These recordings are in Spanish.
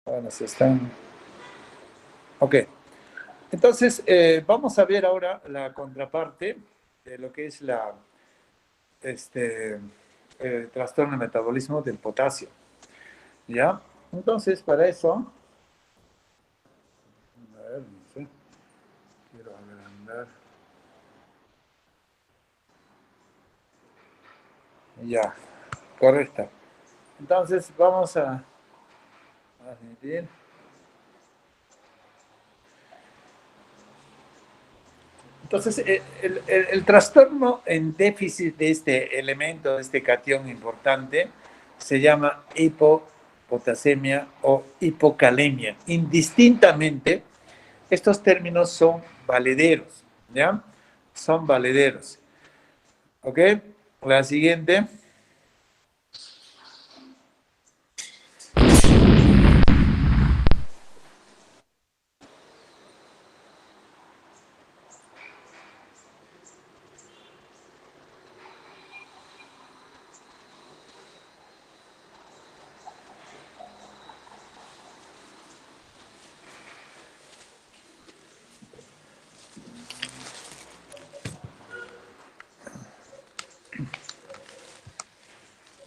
Bueno, se están... Ok. Entonces, vamos a ver ahora la contraparte de lo que es este, el trastorno de metabolismo del potasio. ¿Ya? Entonces, para eso, a ver, no sé, quiero agrandar. Ya, correcto. Entonces, vamos a admitir. Entonces, el trastorno en déficit de este elemento, de este catión importante, se llama hipopotasemia o hipocalemia. Indistintamente, estos términos son valederos, ¿ya? Son valederos. ¿Ok? La siguiente.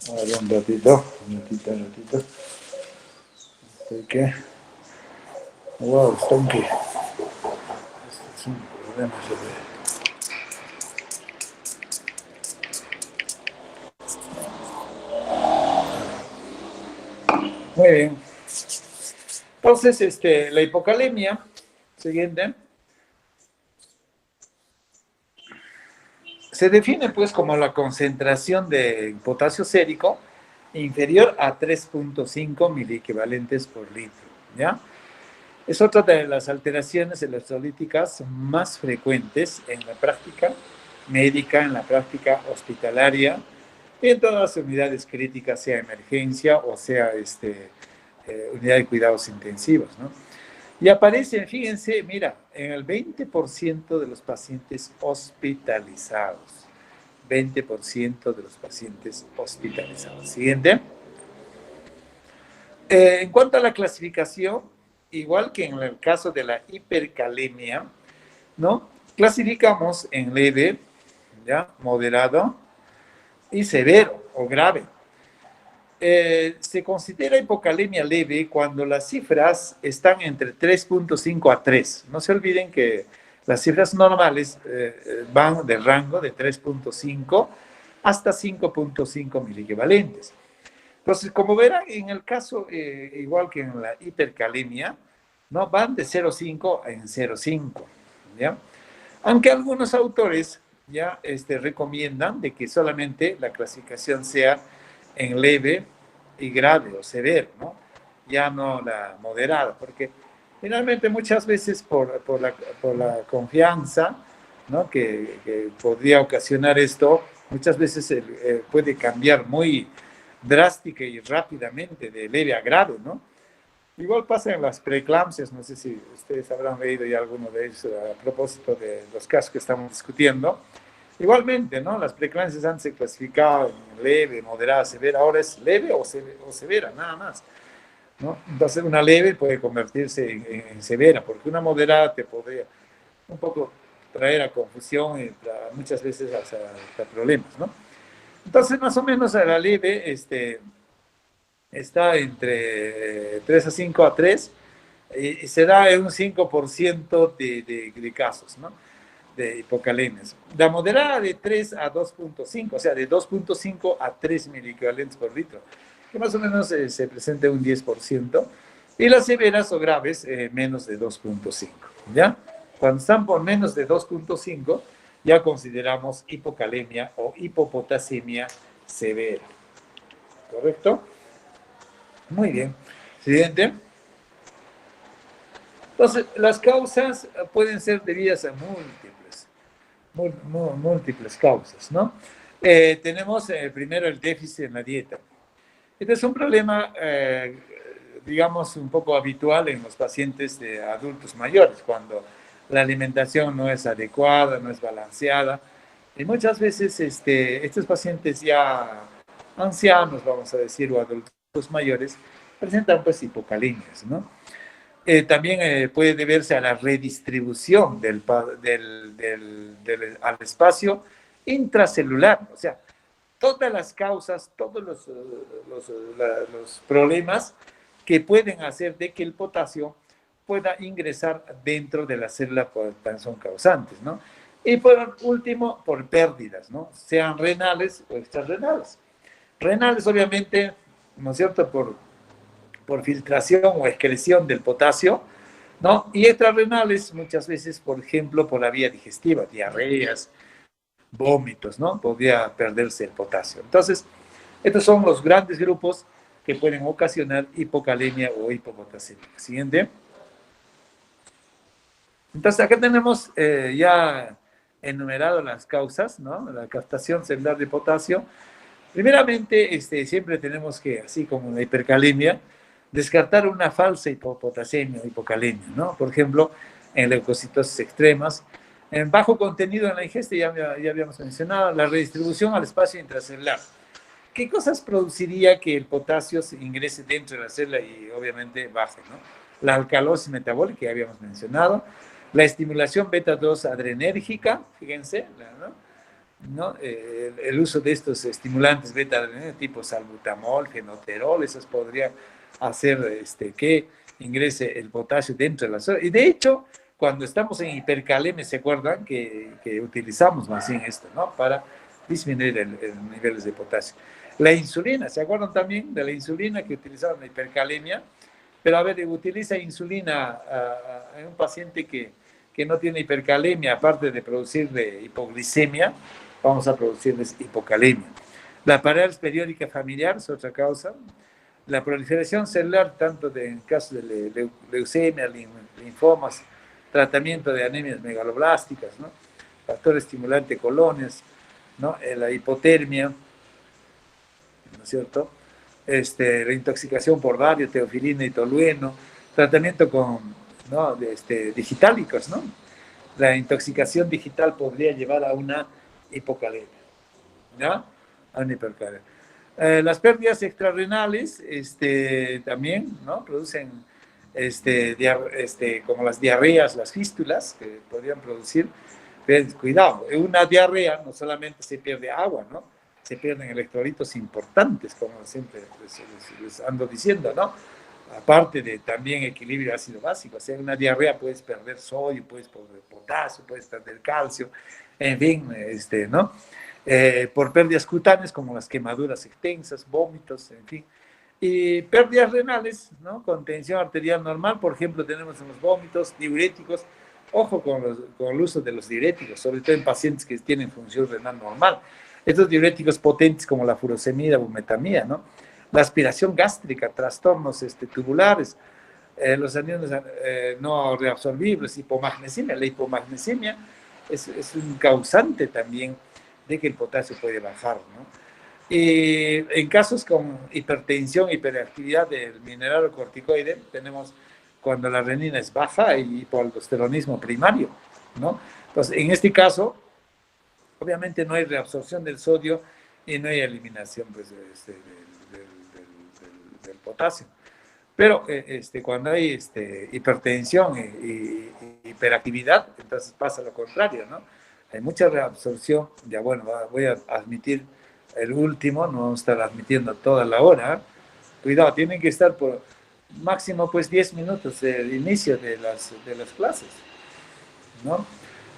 A ver, un ratito. Estoy que... Wow, estoy que... Este es un problema. Muy bien. Entonces, la hipocalemia, siguiente, se define pues como la concentración de potasio sérico inferior a 3.5 miliequivalentes por litro, ¿ya? Es otra de las alteraciones electrolíticas más frecuentes en la práctica médica, en la práctica hospitalaria, y en todas las unidades críticas, sea emergencia o sea unidad de cuidados intensivos, ¿no? Y aparecen, fíjense, mira, en el 20% de los pacientes hospitalizados. 20% de los pacientes hospitalizados. Siguiente. En cuanto a la clasificación, igual que en el caso de la hipercalemia, ¿no? Clasificamos en leve, ¿ya? Moderado y severo o grave. Se considera hipocalemia leve cuando las cifras están entre 3.5 a 3. No se olviden que las cifras normales van del rango de 3.5 hasta 5.5 miliequivalentes. Entonces, como verán, en el caso, igual que en la hipercalemia, ¿no? Van de 0.5 en 0.5, ¿ya? Aunque algunos autores ya recomiendan de que solamente la clasificación sea en leve y grave o severo, ¿no? Ya no la moderada, porque finalmente muchas veces por la confianza, ¿no? Que podría ocasionar esto, muchas veces puede cambiar muy drástica y rápidamente de leve a grave, ¿no? Igual pasa en las preeclampsias, no sé si ustedes habrán leído ya alguno de ellos a propósito de los casos que estamos discutiendo. Igualmente, ¿no? Las preeclampsias antes se clasificaban en leve, moderada, severa, ahora es leve o severa, nada más, ¿no? Entonces una leve puede convertirse en severa, porque una moderada te podría un poco traer a confusión y muchas veces hasta problemas, ¿no? Entonces, más o menos a la leve, está entre 3 a 5 a 3 y se da en un 5% de casos, ¿no? De hipocalemias. La moderada de 3 a 2.5, o sea, de 2.5 a 3 miliequivalentes por litro, que más o menos se presenta un 10%, y las severas o graves, menos de 2.5, ¿ya? Cuando están por menos de 2.5, ya consideramos hipocalemia o hipopotasemia severa, ¿correcto? Muy bien. Siguiente. Entonces, las causas pueden ser debidas a múltiples causas, ¿no? Tenemos primero el déficit en la dieta. Este es un problema, digamos, un poco habitual en los pacientes de adultos mayores, cuando la alimentación no es adecuada, no es balanceada. Y muchas veces estos pacientes ya ancianos, vamos a decir, o adultos mayores, presentan pues hipocalemias, ¿no? También puede deberse a la redistribución al espacio intracelular, o sea, todas las causas, todos los problemas que pueden hacer de que el potasio pueda ingresar dentro de la célula son causantes, ¿no? Y por último, por pérdidas, ¿no? Sean renales o extrarrenales. Renales, obviamente, ¿no es cierto?, por filtración o excreción del potasio, ¿no? Y extrarrenales, muchas veces, por ejemplo, por la vía digestiva, diarreas, vómitos, ¿no? Podría perderse el potasio. Entonces, estos son los grandes grupos que pueden ocasionar hipocalemia o hipopotasemia. Siguiente. Entonces, acá tenemos ya enumerado las causas, ¿no? La captación celular de potasio. Primeramente, siempre tenemos que, así como la hipercalemia, descartar una falsa hipopotasemia o hipocalemia, ¿no? Por ejemplo, en leucocitosis extremas, en bajo contenido en la ingesta, ya habíamos mencionado, la redistribución al espacio intracelular. ¿Qué cosas produciría que el potasio se ingrese dentro de la célula y obviamente baje, ¿no? La alcalosis metabólica, que ya habíamos mencionado, la estimulación beta-2 adrenérgica, fíjense, ¿no? El uso de estos estimulantes beta-adrenérgicos tipo salbutamol, fenoterol, esos podrían hacer que ingrese el potasio dentro de la célula. Y de hecho, cuando estamos en hipercalemia, ¿se acuerdan que utilizamos más bien esto, ¿no? Para disminuir el niveles de potasio. La insulina, ¿se acuerdan también de la insulina que utilizaban en la hipercalemia? Pero a ver, utiliza insulina en un paciente que no tiene hipercalemia, aparte de producirle hipoglicemia, vamos a producirles hipocalemia. La parálisis periódica familiar es otra causa. La proliferación celular, tanto en casos de leucemia, linfomas, tratamiento de anemias megaloblásticas, ¿no? Factor estimulante colonias, ¿no? La hipotermia, ¿no es cierto? La intoxicación por bario, teofilina y tolueno, tratamiento con, ¿no?, digitálicos, ¿no? La intoxicación digital podría llevar a una hipocalemia, ¿ya? A una hipocalemia. Las pérdidas extrarrenales también, ¿no?, producen como las diarreas, las fístulas, que podrían producir. Cuidado, en una diarrea no solamente se pierde agua, ¿no? Se pierden electrolitos importantes, como siempre les ando diciendo, ¿no? Aparte de también equilibrio ácido básico. O sea, en una diarrea puedes perder sodio, puedes perder potasio, puedes perder calcio, en fin, ¿no? Por pérdidas cutáneas como las quemaduras extensas, vómitos, en fin. Y pérdidas renales, ¿no? Con tensión arterial normal, por ejemplo, tenemos en los vómitos, diuréticos. Ojo con el uso de los diuréticos, sobre todo en pacientes que tienen función renal normal. Estos diuréticos potentes como la furosemida, bumetamida, ¿no? La aspiración gástrica, trastornos tubulares, los aniones no reabsorbibles, hipomagnesemia. La hipomagnesemia es un causante también de que el potasio puede bajar, ¿no? Y en casos con hipertensión, hiperactividad del mineralocorticoide, tenemos cuando la renina es baja y hipoaldosteronismo primario, ¿no? Entonces, en este caso, obviamente no hay reabsorción del sodio y no hay eliminación pues, del potasio. Pero cuando hay hipertensión y hiperactividad, entonces pasa lo contrario, ¿no? Hay mucha reabsorción. Ya bueno, voy a admitir el último, no vamos a estar admitiendo toda la hora. Cuidado, tienen que estar por máximo pues 10 minutos del inicio de las clases, ¿no?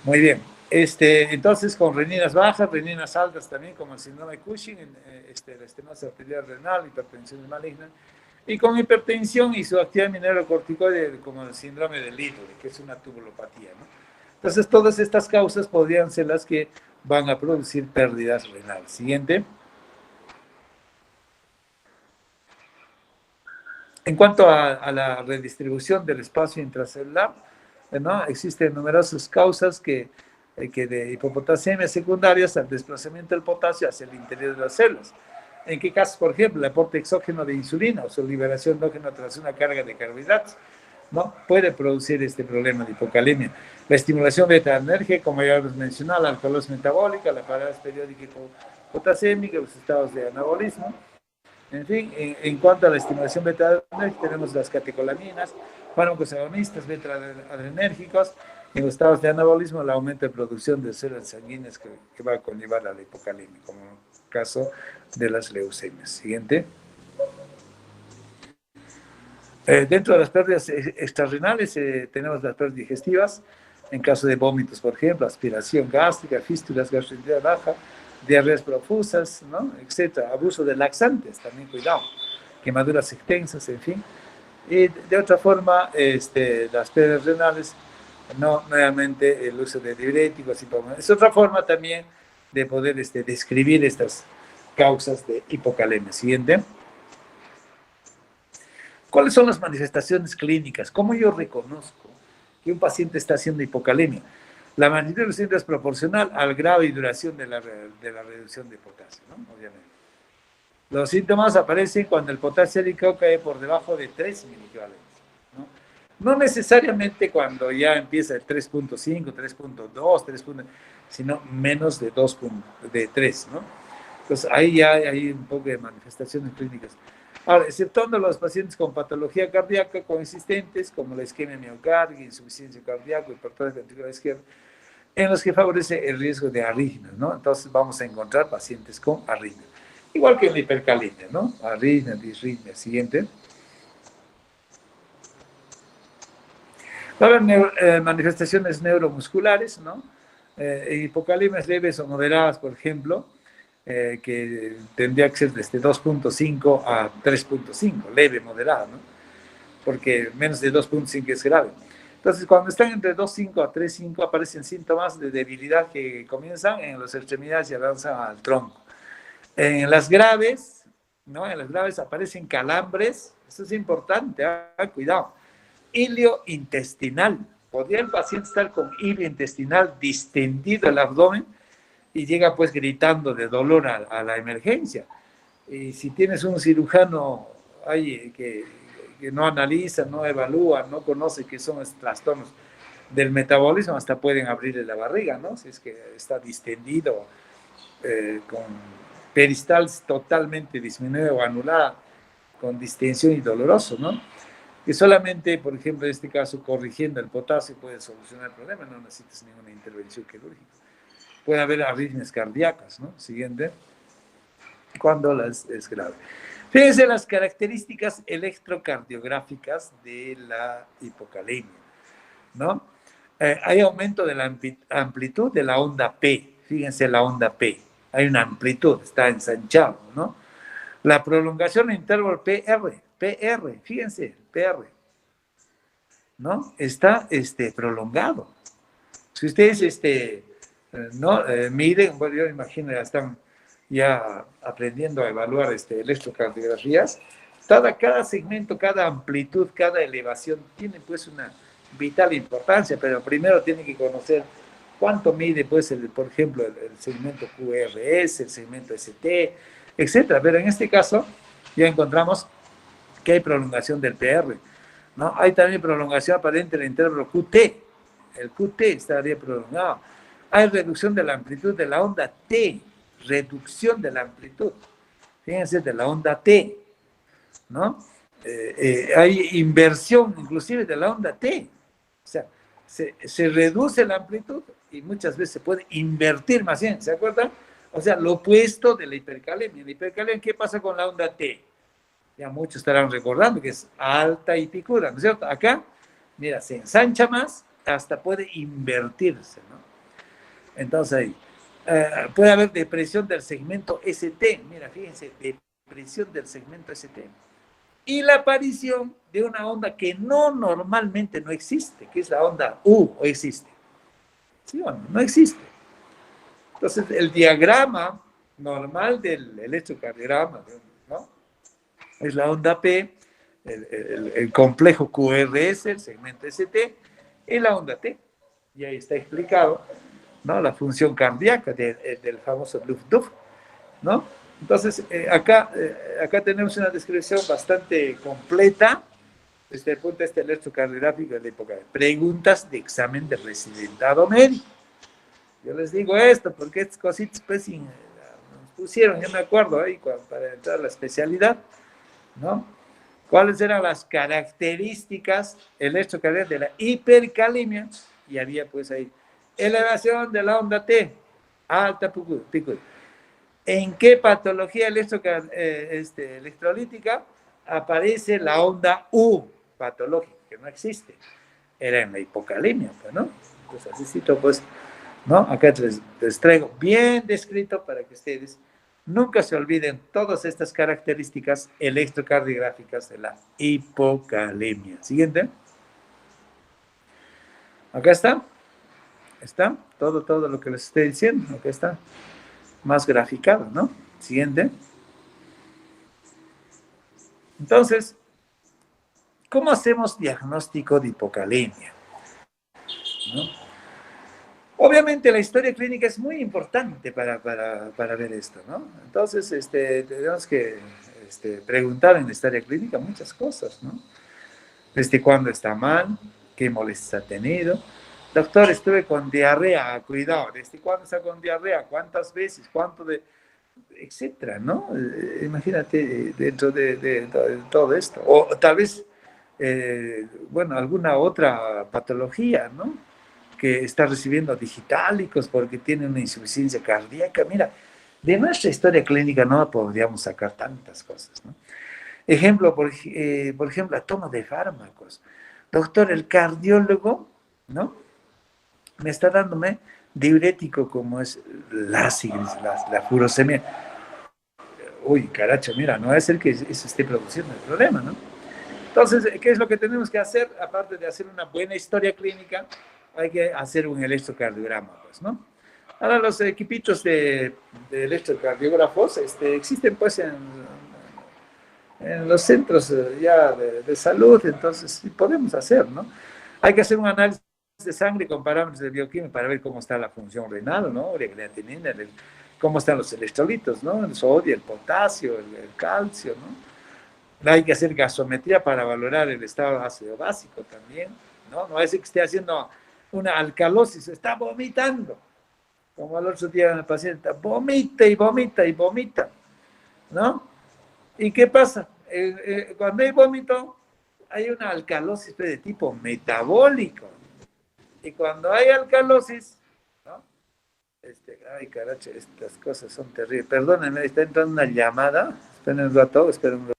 Muy bien. Entonces, con reninas bajas, reninas altas también, como el síndrome de Cushing, la estenosis arterial renal, hipertensión maligna, y con hipertensión y su actividad mineralocorticoide, como el síndrome de Liddle, que es una tubulopatía, ¿no? Entonces, todas estas causas podrían ser las que van a producir pérdidas renales. Siguiente. En cuanto a la redistribución del espacio intracelular, ¿no?, existen numerosas causas que de hipopotasemia secundarias al desplazamiento del potasio hacia el interior de las células. ¿En qué casos? Por ejemplo, el aporte exógeno de insulina o su liberación endógena tras una carga de carbohidratos, ¿no?, puede producir este problema de hipocalemia. La estimulación beta-adrenérgica, como ya hemos mencionado, la alcalosis metabólica, la parálisis periódica hipopotasémica, los estados de anabolismo, En fin, en cuanto a la estimulación beta-adrenérgica, tenemos las catecolaminas, fármacos agonistas beta-adrenérgicos. En los estados de anabolismo, el aumento de producción de células sanguíneas que va a conllevar a la hipocalemia, como en el caso de las leucemias. Siguiente. Dentro de las pérdidas extrarrenales tenemos las pérdidas digestivas, en caso de vómitos, por ejemplo, aspiración gástrica, fístulas, gastroenteritis baja, diarreas profusas, ¿no? Etcétera. Abuso de laxantes, también cuidado, quemaduras extensas, en fin. Y de otra forma, las pérdidas renales, no nuevamente el uso de diuréticos, es otra forma también de poder describir estas causas de hipocalemia. Siguiente. ¿Cuáles son las manifestaciones clínicas? ¿Cómo yo reconozco que un paciente está haciendo hipocalemia? La magnitud de los síntomas es proporcional al grado y duración de la reducción de potasio, ¿no? Obviamente. Los síntomas aparecen cuando el potasio sérico cae por debajo de 3 miliequivalentes, ¿no? No necesariamente cuando ya empieza el 3.5, 3.2, 3. Sino menos de 2, de 3, ¿no? Entonces ahí ya hay un poco de manifestaciones clínicas. Ahora, exceptuando los pacientes con patología cardíaca consistentes, como la isquemia miocárdica, insuficiencia cardíaca, hipertrofia ventricular izquierda, en los que favorece el riesgo de arritmias, ¿no? Entonces vamos a encontrar pacientes con arritmia. Igual que en la hipercalemia, ¿no? Arritmia, disritmia. Siguiente. Va a haber manifestaciones neuromusculares, ¿no? Hipocalemias leves o moderadas, por ejemplo, que tendría que ser desde 2.5 a 3.5, leve, moderada, ¿no? Porque menos de 2.5 es grave. Entonces, cuando están entre 2.5 a 3.5 aparecen síntomas de debilidad que comienzan en las extremidades y avanzan al tronco. En las graves, ¿no? En las graves aparecen calambres, esto es importante, cuidado. Hilio intestinal. Podría el paciente estar con hilio intestinal distendido el abdomen y llega pues gritando de dolor a la emergencia. Y si tienes un cirujano ahí que no analiza, no evalúa, no conoce qué son estos trastornos del metabolismo, hasta pueden abrirle la barriga, ¿no? Si es que está distendido, con peristalsis totalmente disminuida o anulada, con distensión y doloroso, ¿no? Que solamente, por ejemplo, en este caso, corrigiendo el potasio puede solucionar el problema, no necesitas ninguna intervención quirúrgica. Puede haber arritmias cardíacas, ¿no? Siguiente. Cuando es grave. Fíjense las características electrocardiográficas de la hipocalemia, ¿no? Hay aumento de la amplitud de la onda P. Fíjense la onda P. Hay una amplitud, está ensanchado, ¿no? La prolongación en intervalo PR, fíjense, PR, ¿no? Está prolongado. Si ustedes no miden, bueno, yo imagino ya están ya aprendiendo a evaluar electrocardiografías, cada segmento, cada amplitud, cada elevación tiene pues una vital importancia, pero primero tienen que conocer cuánto mide pues por ejemplo el segmento QRS, el segmento ST, etcétera. Pero en este caso ya encontramos que hay prolongación del PR, ¿no? Hay también prolongación aparente del intervalo QT, el QT estaría prolongado. Hay reducción de la amplitud de la onda T, reducción de la amplitud, fíjense, de la onda T, ¿no? Hay inversión inclusive de la onda T, o sea, se reduce la amplitud y muchas veces se puede invertir más bien, ¿se acuerdan? O sea, lo opuesto de la hipercalemia. En la hipercalemia, ¿qué pasa con la onda T? Ya muchos estarán recordando que es alta y picura, ¿no es cierto? Acá, mira, se ensancha más, hasta puede invertirse, ¿no? Entonces ahí, puede haber depresión del segmento ST, mira, fíjense, depresión del segmento ST. Y la aparición de una onda que normalmente no existe, que es la onda U, o existe. ¿Sí o no? No existe. Entonces, el diagrama normal del electrocardiograma, ¿no? Es la onda P, el complejo QRS, el segmento ST, y la onda T. Y ahí está explicado, ¿no? La función cardíaca del famoso Luftdruck, ¿no? Entonces, acá tenemos una descripción bastante completa desde el punto de vista electrocardiográfico de la época. Preguntas de examen de residentado médico. Yo les digo esto porque estas cositas pues pusieron, yo me acuerdo ahí, para entrar a la especialidad, ¿no? ¿Cuáles eran las características electrocardiacas de la hipercalemia? Y había pues ahí, elevación de la onda T, alta pico. ¿En qué patología electrolítica aparece la onda U patológica? Que no existe. Era en la hipocalemia, pues, ¿no? Entonces, así cito, pues, ¿no? Acá les traigo bien descrito para que ustedes nunca se olviden todas estas características electrocardiográficas de la hipocalemia. Siguiente. Acá está. Está todo lo que les estoy diciendo. Acá está más graficado, ¿no? Siguiente. Entonces, ¿cómo hacemos diagnóstico de hipocalemia? ¿No? Obviamente la historia clínica es muy importante para ver esto, ¿no? Entonces, tenemos que preguntar en la historia clínica muchas cosas, ¿no? ¿Desde cuándo está mal? ¿Qué molestias ha tenido? Doctor, estuve con diarrea, cuidado. ¿Desde cuándo está con diarrea? ¿Cuántas veces? ¿Cuánto de...? Etcétera, ¿no? Imagínate dentro de todo esto. O tal vez, bueno, alguna otra patología, ¿no? Que está recibiendo digitálicos porque tiene una insuficiencia cardíaca. Mira, de nuestra historia clínica no podríamos sacar tantas cosas, ¿no? Ejemplo, por ejemplo, la toma de fármacos. Doctor, el cardiólogo, ¿no? Me está dándome diurético como es la sigris, la furosemia. Uy, caracha, mira, no es el que se esté produciendo el problema, ¿no? Entonces, ¿qué es lo que tenemos que hacer? Aparte de hacer una buena historia clínica, hay que hacer un electrocardiograma, pues, ¿no? Ahora los equipitos de electrocardiógrafos existen pues en los centros ya de salud, entonces sí podemos hacer, ¿no? Hay que hacer un análisis de sangre con parámetros de bioquímica para ver cómo está la función renal, ¿no? La creatinina, cómo están los electrolitos, ¿no? El sodio, el potasio, el calcio, ¿no? Hay que hacer gasometría para valorar el estado ácido básico también, ¿no? No es que esté haciendo una alcalosis, está vomitando. Como el otro día el paciente, vomita y vomita y vomita, ¿no? ¿Y qué pasa? Cuando hay vómito, hay una alcalosis de tipo metabólico. Y cuando hay alcalosis, ¿no? Ay, caracha, estas cosas son terribles. Perdónenme, está entrando una llamada. Esperen un rato, esperen un rato.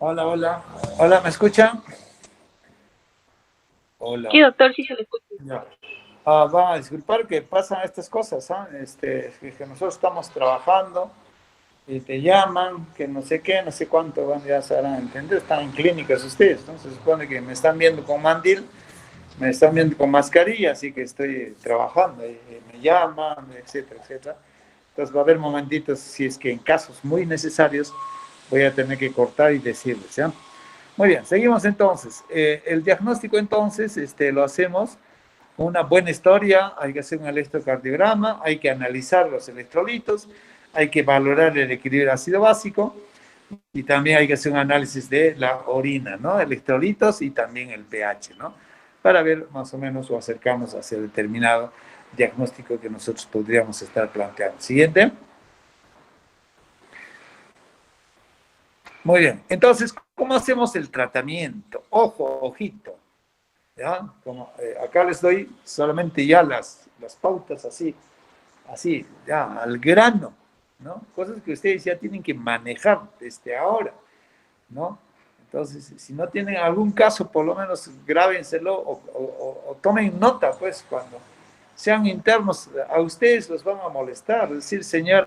Hola, hola. Hola, ¿me escuchan? Sí, Hola. doctor, sí se le escucha. Ya. Va a disculpar que pasan estas cosas, ¿ah? Que nosotros estamos trabajando y te llaman, que no sé qué, no sé cuánto van, ya se harán entender, están en clínicas ustedes, ¿no? Se supone que me están viendo con mandil, me están viendo con mascarilla, así que estoy trabajando y me llaman, etcétera, etcétera. Entonces va a haber momentitos, si es que en casos muy necesarios, voy a tener que cortar y decirles, ¿ya? Muy bien, seguimos entonces. El diagnóstico entonces lo hacemos con una buena historia, hay que hacer un electrocardiograma, hay que analizar los electrolitos, hay que valorar el equilibrio ácido básico y también hay que hacer un análisis de la orina, ¿no? Electrolitos y también el pH, ¿no? Para ver más o menos o acercarnos hacia determinado diagnóstico que nosotros podríamos estar planteando. Siguiente. Muy bien. Entonces, ¿cómo hacemos el tratamiento? Ojo, ojito. ¿Ya? Como, acá les doy solamente ya las pautas así, así, ya, al grano, ¿no? Cosas que ustedes ya tienen que manejar desde ahora, ¿no? Entonces, si no tienen algún caso, por lo menos grábenselo o tomen nota, pues, cuando sean internos, a ustedes los van a molestar, es decir, señor,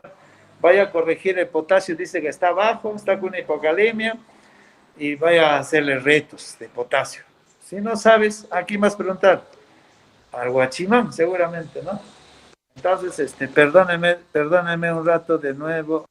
vaya a corregir el potasio, dice que está bajo, está con una hipocalemia, y vaya a hacerle retos de potasio. Si no sabes, aquí más preguntar. Al guachimán, seguramente, ¿no? Entonces, perdóneme un rato de nuevo.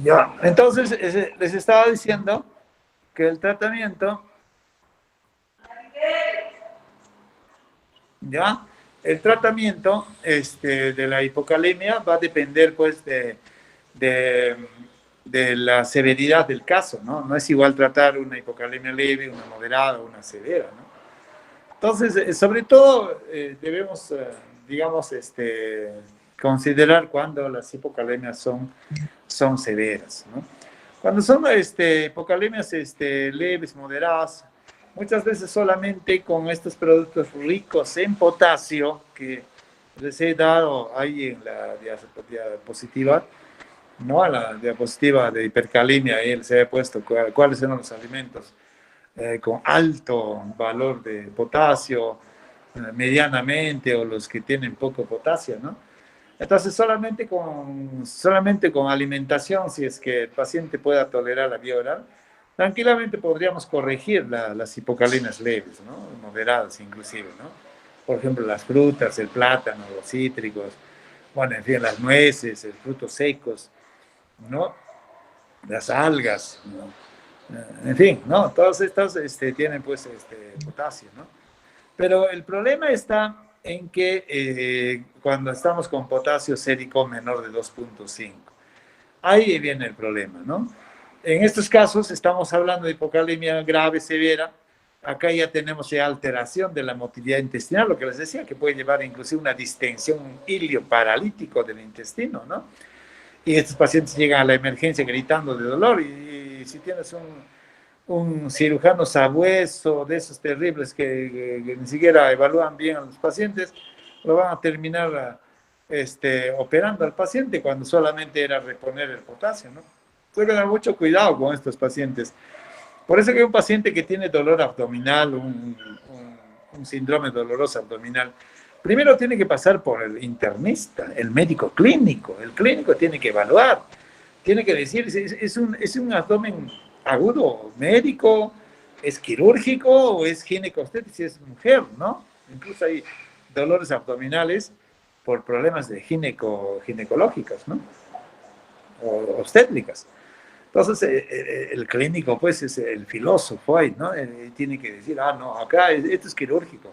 Ya, entonces les estaba diciendo que el tratamiento, ya, el tratamiento de la hipocalemia va a depender pues de, de la severidad del caso, ¿no? No es igual tratar una hipocalemia leve, una moderada, una severa, ¿no? Entonces, sobre todo, debemos, digamos, considerar cuando las hipocalemias son severas, ¿no? Cuando son hipocalemias leves, moderadas, muchas veces solamente con estos productos ricos en potasio, que les he dado ahí en la diapositiva, ¿no? A la diapositiva de hipercalemia, ahí les he puesto cuáles son los alimentos con alto valor de potasio, medianamente, o los que tienen poco potasio, ¿no? Entonces, solamente con alimentación, si es que el paciente pueda tolerar la vía oral, tranquilamente podríamos corregir las hipocalemias leves, ¿no? Moderadas inclusive, ¿no? Por ejemplo, las frutas, el plátano, los cítricos, bueno, en fin, las nueces, los frutos secos, ¿no? Las algas, ¿no? En fin, ¿no? Todos estos tienen pues potasio, ¿no? Pero el problema está en que cuando estamos con potasio sérico menor de 2,5, ahí viene el problema, ¿no? En estos casos estamos hablando de hipocalemia grave, severa. Acá ya tenemos alteración de la motilidad intestinal, lo que les decía, que puede llevar inclusive una distensión, un hilio paralítico del intestino, ¿no? Y estos pacientes llegan a la emergencia gritando de dolor, y si tienes un cirujano sabueso de esos terribles que ni siquiera evalúan bien a los pacientes, lo van a terminar operando al paciente cuando solamente era reponer el potasio, ¿no? Hay que tener mucho cuidado con estos pacientes. Por eso que un paciente que tiene dolor abdominal, un síndrome doloroso abdominal, primero tiene que pasar por el internista, el médico clínico. El clínico tiene que evaluar, tiene que decir, es un abdomen agudo, médico, es quirúrgico o es ginecostético, si es mujer, ¿no? Incluso hay dolores abdominales por problemas de ginecológicas, ¿no? O obstétricas. Entonces, el clínico, pues, es el filósofo ahí, ¿no? Tiene que decir, no, acá esto es quirúrgico.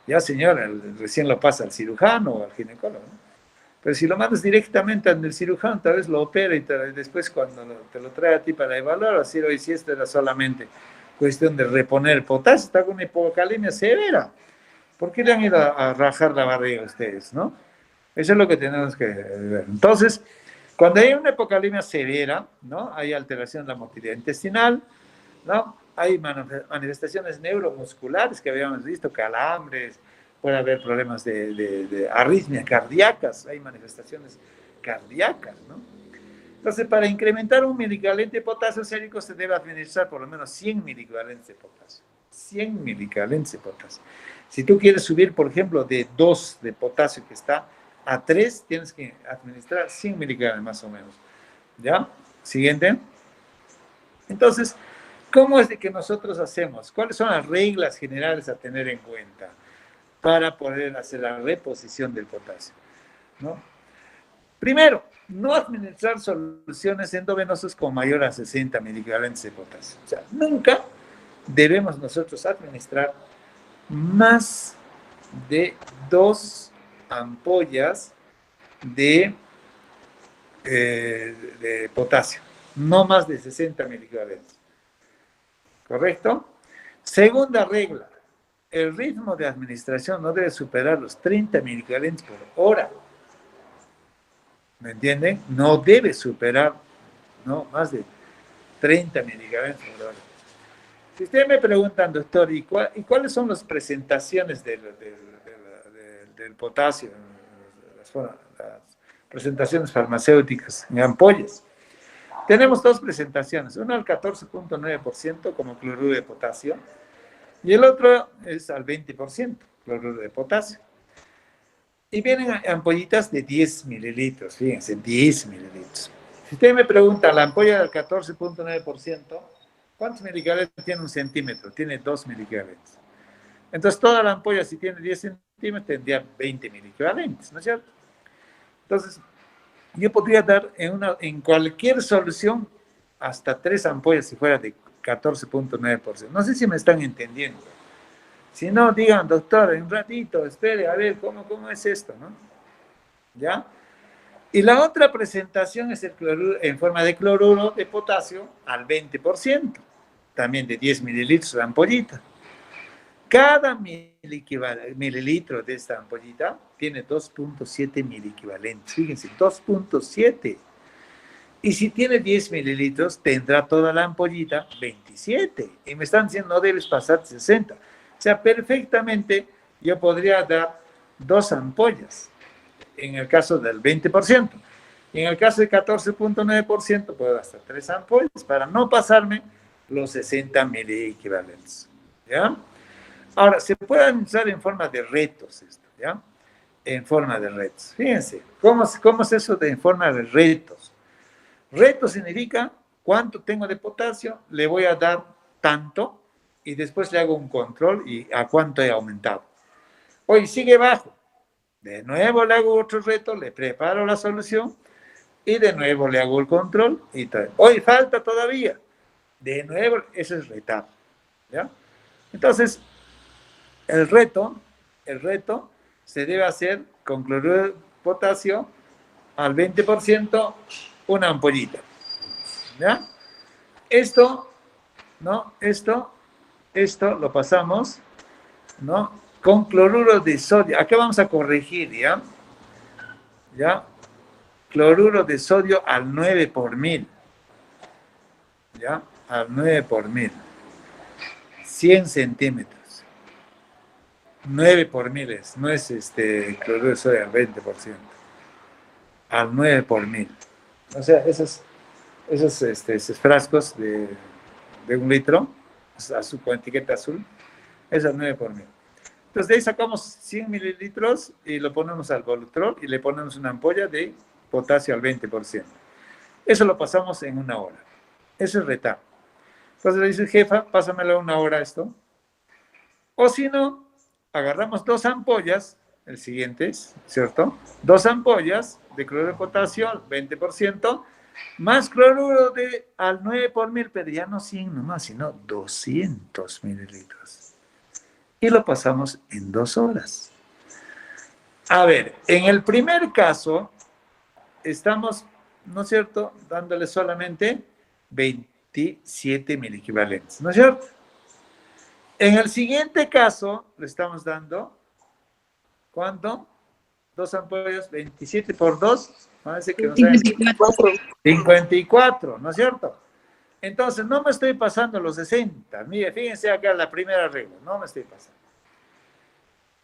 Ya, señor, recién lo pasa al cirujano o al ginecólogo, ¿no? Pero si lo mandas directamente al cirujano, tal vez lo opera y después cuando te lo trae a ti para evaluar, así, oye, si esto era solamente cuestión de reponer el potasio, está con una hipocalemia severa. ¿Por qué le han ido a rajar la barriga a ustedes, no? Eso es lo que tenemos que ver. Entonces, cuando hay una hipocalemia severa, ¿no? Hay alteración de la motilidad intestinal, ¿no? Hay manifestaciones neuromusculares que habíamos visto, calambres, puede haber problemas de arritmias cardíacas, hay manifestaciones cardíacas, ¿no? Entonces, para incrementar un milivalente de potasio sérico se debe administrar por lo menos 100 milivalentes de potasio. 100 milivalentes de potasio. Si tú quieres subir, por ejemplo, de 2 de potasio que está a 3, tienes que administrar 100 miligramos más o menos. ¿Ya? Siguiente. Entonces, ¿cómo es de que nosotros hacemos? ¿Cuáles son las reglas generales a tener en cuenta para poder hacer la reposición del potasio, ¿no? Primero, no administrar soluciones endovenosas con mayor a 60 miligramos de potasio. O sea, nunca debemos nosotros administrar más de 2 ampollas de potasio, no más de 60 miligramos. ¿Correcto? Segunda regla, el ritmo de administración no debe superar los 30 miligramos por hora. ¿Me entienden? No debe superar, ¿no?, más de 30 miligramos por hora. Si ustedes me preguntan, doctor, ¿y cuáles son las presentaciones del potasio? Las presentaciones farmacéuticas en ampollas. Tenemos 2 presentaciones, una al 14,9% como cloruro de potasio y el otro es al 20% cloruro de potasio. Y vienen ampollitas de 10 mililitros, fíjense, 10 mililitros. Si usted me pregunta, la ampolla del 14,9%, ¿cuántos miligramos tiene un centímetro? Tiene 2 miligramos. Entonces, toda la ampolla, si tiene 10 centímetros, tendría 20 miligramos, ¿no es cierto? Entonces, yo podría dar en cualquier solución hasta 3 ampollas si fuera de 14,9%. No sé si me están entendiendo. Si no, digan, doctor, en un ratito, espere, a ver, ¿cómo es esto, no? ¿Ya? Y la otra presentación es el cloruro, en forma de cloruro de potasio al 20%, también de 10 mililitros de ampollita. Cada mililitro de esta ampollita tiene 2.7 miliequivalentes. Fíjense, 2.7. Y si tiene 10 mililitros, tendrá toda la ampollita 27. Y me están diciendo, no debes pasar 60. O sea, perfectamente yo podría dar 2 ampollas en el caso del 20%. Y en el caso del 14.9%, puedo dar hasta 3 ampollas para no pasarme los 60 miliequivalentes. ¿Ya? Ahora, se pueden usar en forma de retos esto, ¿ya? En forma de retos. Fíjense, ¿cómo es eso de en forma de retos? Reto significa cuánto tengo de potasio, le voy a dar tanto y después le hago un control y a cuánto he aumentado. Hoy sigue bajo. De nuevo le hago otro reto, le preparo la solución y de nuevo le hago el control y tal. Hoy falta todavía. De nuevo, eso es retar. ¿Ya? Entonces, el reto se debe hacer con cloruro de potasio al 20%, una ampollita. ¿Ya? Esto, ¿no? Esto lo pasamos, ¿no? Con cloruro de sodio. Acá vamos a corregir, ¿ya? ¿Ya? Cloruro de sodio al 9 por mil. ¿Ya? Al 9 por mil. 100 centímetros. 9 por mil no es cloruro de sodio al 20%. Al 9 por mil. O sea, esos frascos de 1 litro, con etiqueta azul, es al 9 por mil. Entonces de ahí sacamos 100 mililitros y lo ponemos al Volutrol y le ponemos una ampolla de potasio al 20%. Eso lo pasamos en 1 hora. Eso es retar. Entonces le dice, jefa, pásamelo 1 hora esto. O si no, agarramos 2 ampollas, el siguiente, ¿cierto? 2 ampollas de cloruro de potasio al 20%, más cloruro al 9 por mil, pero ya no 100 nomás, sino 200 mililitros. Y lo pasamos en 2 horas. A ver, en el primer caso, estamos, ¿no es cierto?, dándole solamente 27 miliequivalentes, ¿no es cierto? En el siguiente caso, le estamos dando, ¿cuánto? 2 ampollas, 27 por 2, parece que no saben. 54, ¿no es cierto? Entonces, no me estoy pasando los 60. Mire, fíjense acá la primera regla, no me estoy pasando.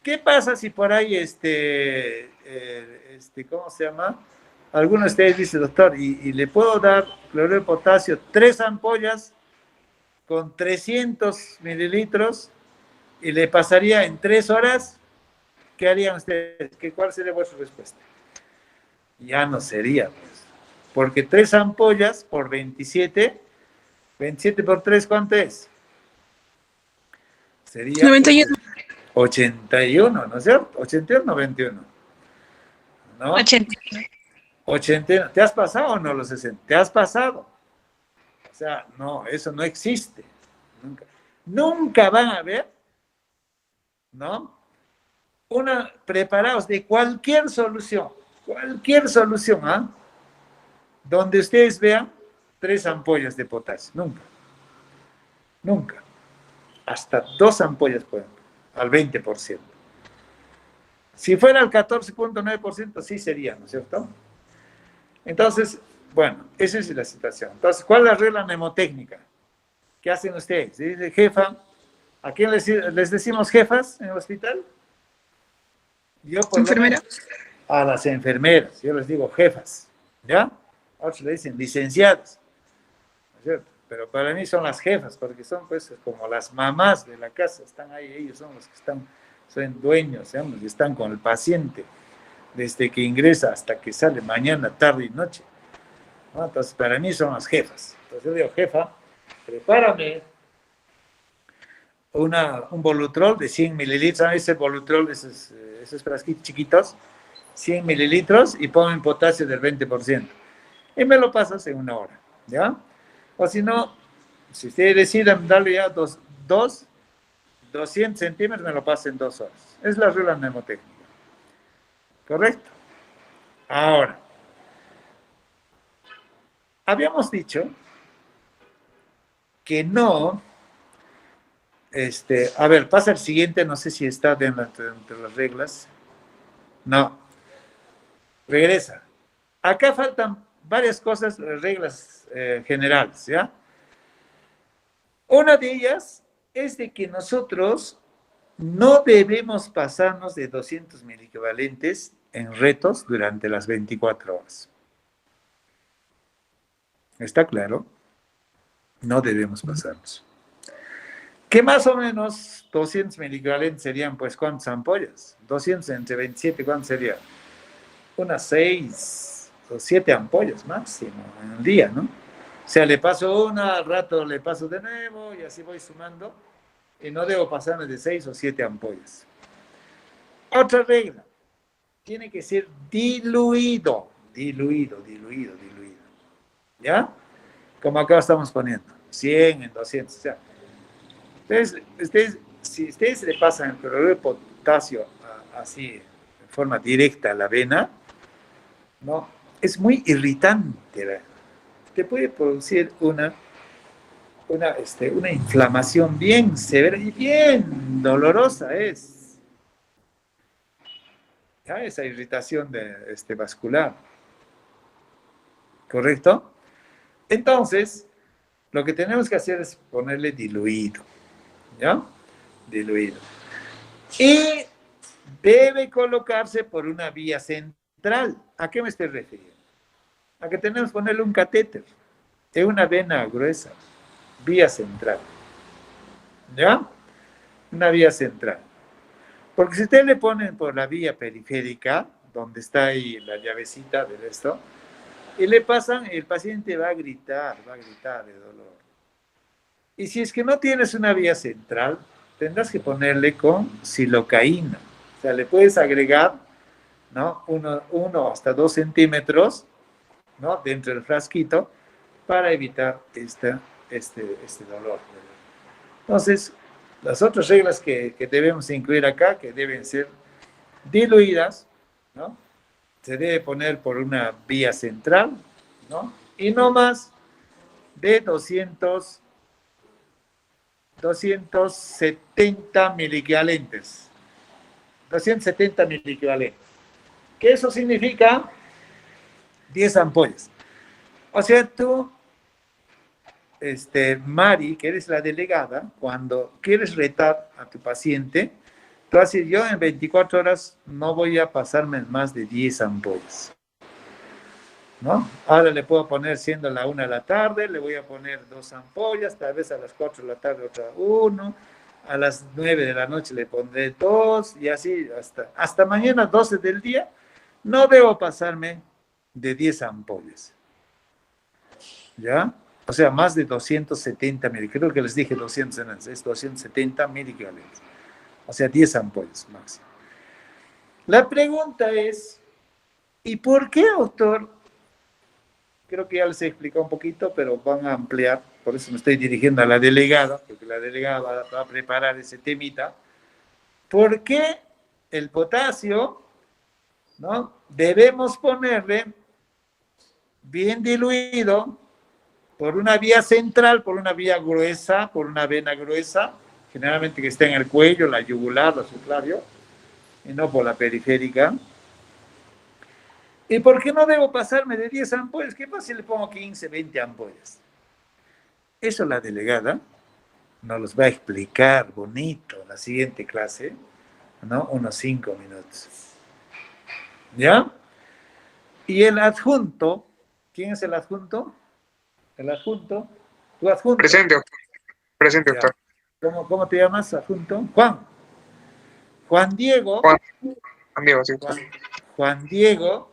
¿Qué pasa si por ahí, ¿cómo se llama? Alguno de ustedes dice, doctor, y le puedo dar cloruro de potasio 3 ampollas con 300 mililitros y le pasaría en 3 horas? ¿Qué harían ustedes? ¿Cuál sería vuestra respuesta? Ya no sería, pues. Porque 3 ampollas por 27, 27 por 3, ¿cuánto es? Sería 91. 81, ¿no es cierto? 81 o 21. ¿No? 81. 81. ¿Te has pasado o no los 60? Te has pasado. O sea, no, eso no existe. Nunca. Nunca van a ver, ¿no? Preparados de cualquier solución, ¿ah? Donde ustedes vean 3 ampollas de potasio. Nunca. Nunca. Hasta 2 ampollas pueden, al 20%. Si fuera al 14.9%, sí sería, ¿no es cierto? Entonces, bueno, esa es la situación. Entonces, ¿cuál es la regla mnemotécnica? ¿Qué hacen ustedes? Dice, jefa, ¿a quién les decimos jefas en el hospital? Yo por Enfermera. A las enfermeras, yo les digo jefas, ¿ya? Otros le dicen licenciadas, ¿no es cierto? Pero para mí son las jefas, porque son pues como las mamás de la casa, están ahí, ellos son los que son dueños, digamos, y están con el paciente desde que ingresa hasta que sale mañana, tarde y noche, ¿no? Entonces para mí son las jefas. Entonces yo digo, jefa, prepárame un Volutrol de 100 mililitros, ¿sabes? Ese Volutrol, esos frasquitos chiquitos, 100 mililitros y pongo en potasio del 20%. Y me lo pasas en 1 hora, ¿ya? O si no, si ustedes deciden darle ya 200 centímetros, me lo paso en 2 horas. Es la regla mnemotécnica. ¿Correcto? Ahora, habíamos dicho que no A ver, pasa el siguiente, no sé si está dentro de las reglas. No, regresa. Acá faltan varias cosas, reglas generales, ¿ya? Una de ellas es de que nosotros no debemos pasarnos de 200 miliequivalentes en retos durante las 24 horas. ¿Está claro? No debemos pasarnos. Que más o menos 200 miliequivalentes serían, pues, ¿cuántas ampollas? 200 entre 27, ¿cuánto sería? Unas 6 o 7 ampollas máximo en el día, ¿no? O sea, le paso una, al rato le paso de nuevo y así voy sumando. Y no debo pasarme de 6 o 7 ampollas. Otra regla, tiene que ser diluido, diluido, diluido, diluido. ¿Ya? Como acá estamos poniendo, 100 en 200. O sea, si ustedes le pasan el cloruro de potasio así, en forma directa a la vena, ¿no? Es muy irritante, ¿verdad? Te puede producir una inflamación bien severa y bien dolorosa es. ¿Ya? Esa irritación vascular. ¿Correcto? Entonces, lo que tenemos que hacer es ponerle diluido. ¿Ya? Diluido. Y debe colocarse por una vía central. ¿A qué me estoy refiriendo? A que tenemos que ponerle un catéter en una vena gruesa, vía central. ¿Ya? Una vía central. Porque si ustedes le ponen por la vía periférica, donde está ahí la llavecita de esto, y le pasan, el paciente va a gritar de dolor. Y si es que no tienes una vía central, tendrás que ponerle con silocaína. O sea, le puedes agregar, ¿no? Uno hasta 2 centímetros, ¿no? Dentro del frasquito para evitar este dolor. Entonces, las otras reglas que debemos incluir acá, que deben ser diluidas, ¿no? Se debe poner por una vía central, ¿no? Y no más de 270 miliequivalentes. 270 miliequivalentes. ¿Qué eso significa? 10 ampollas. O sea, tú, Mari, que eres la delegada, cuando quieres retar a tu paciente, tú haces, yo en 24 horas no voy a pasarme más de 10 ampollas, ¿no? Ahora le puedo poner, siendo la 1 de la tarde, le voy a poner 2 ampollas, tal vez a las 4 de la tarde otra 1, a las 9 de la noche le pondré 2, y así hasta mañana 12 del día, no debo pasarme de 10 ampollas, ¿ya? O sea, más de 270 miligramos, creo que les dije 200, es 270 miligramos, o sea, 10 ampollas máximo. La pregunta es, ¿y por qué, doctor? Creo que ya les he explicado un poquito, pero van a ampliar, por eso me estoy dirigiendo a la delegada, porque la delegada va a preparar ese temita. ¿Por qué el potasio, ¿no? Debemos ponerle bien diluido por una vía central, por una vía gruesa, por una vena gruesa, generalmente que esté en el cuello, la yugular, la subclavio, y no por la periférica? ¿Y por qué no debo pasarme de 10 ampollas? ¿Qué pasa si le pongo 15, 20 ampollas? Eso la delegada nos los va a explicar bonito en la siguiente clase, ¿no? Unos 5 minutos. ¿Ya? Y el adjunto, ¿quién es el adjunto? El adjunto, tu adjunto. Presente, doctor. Presente, Ya. doctor. ¿Cómo te llamas, adjunto? Juan. Juan Diego. Juan Diego, sí. Juan Diego,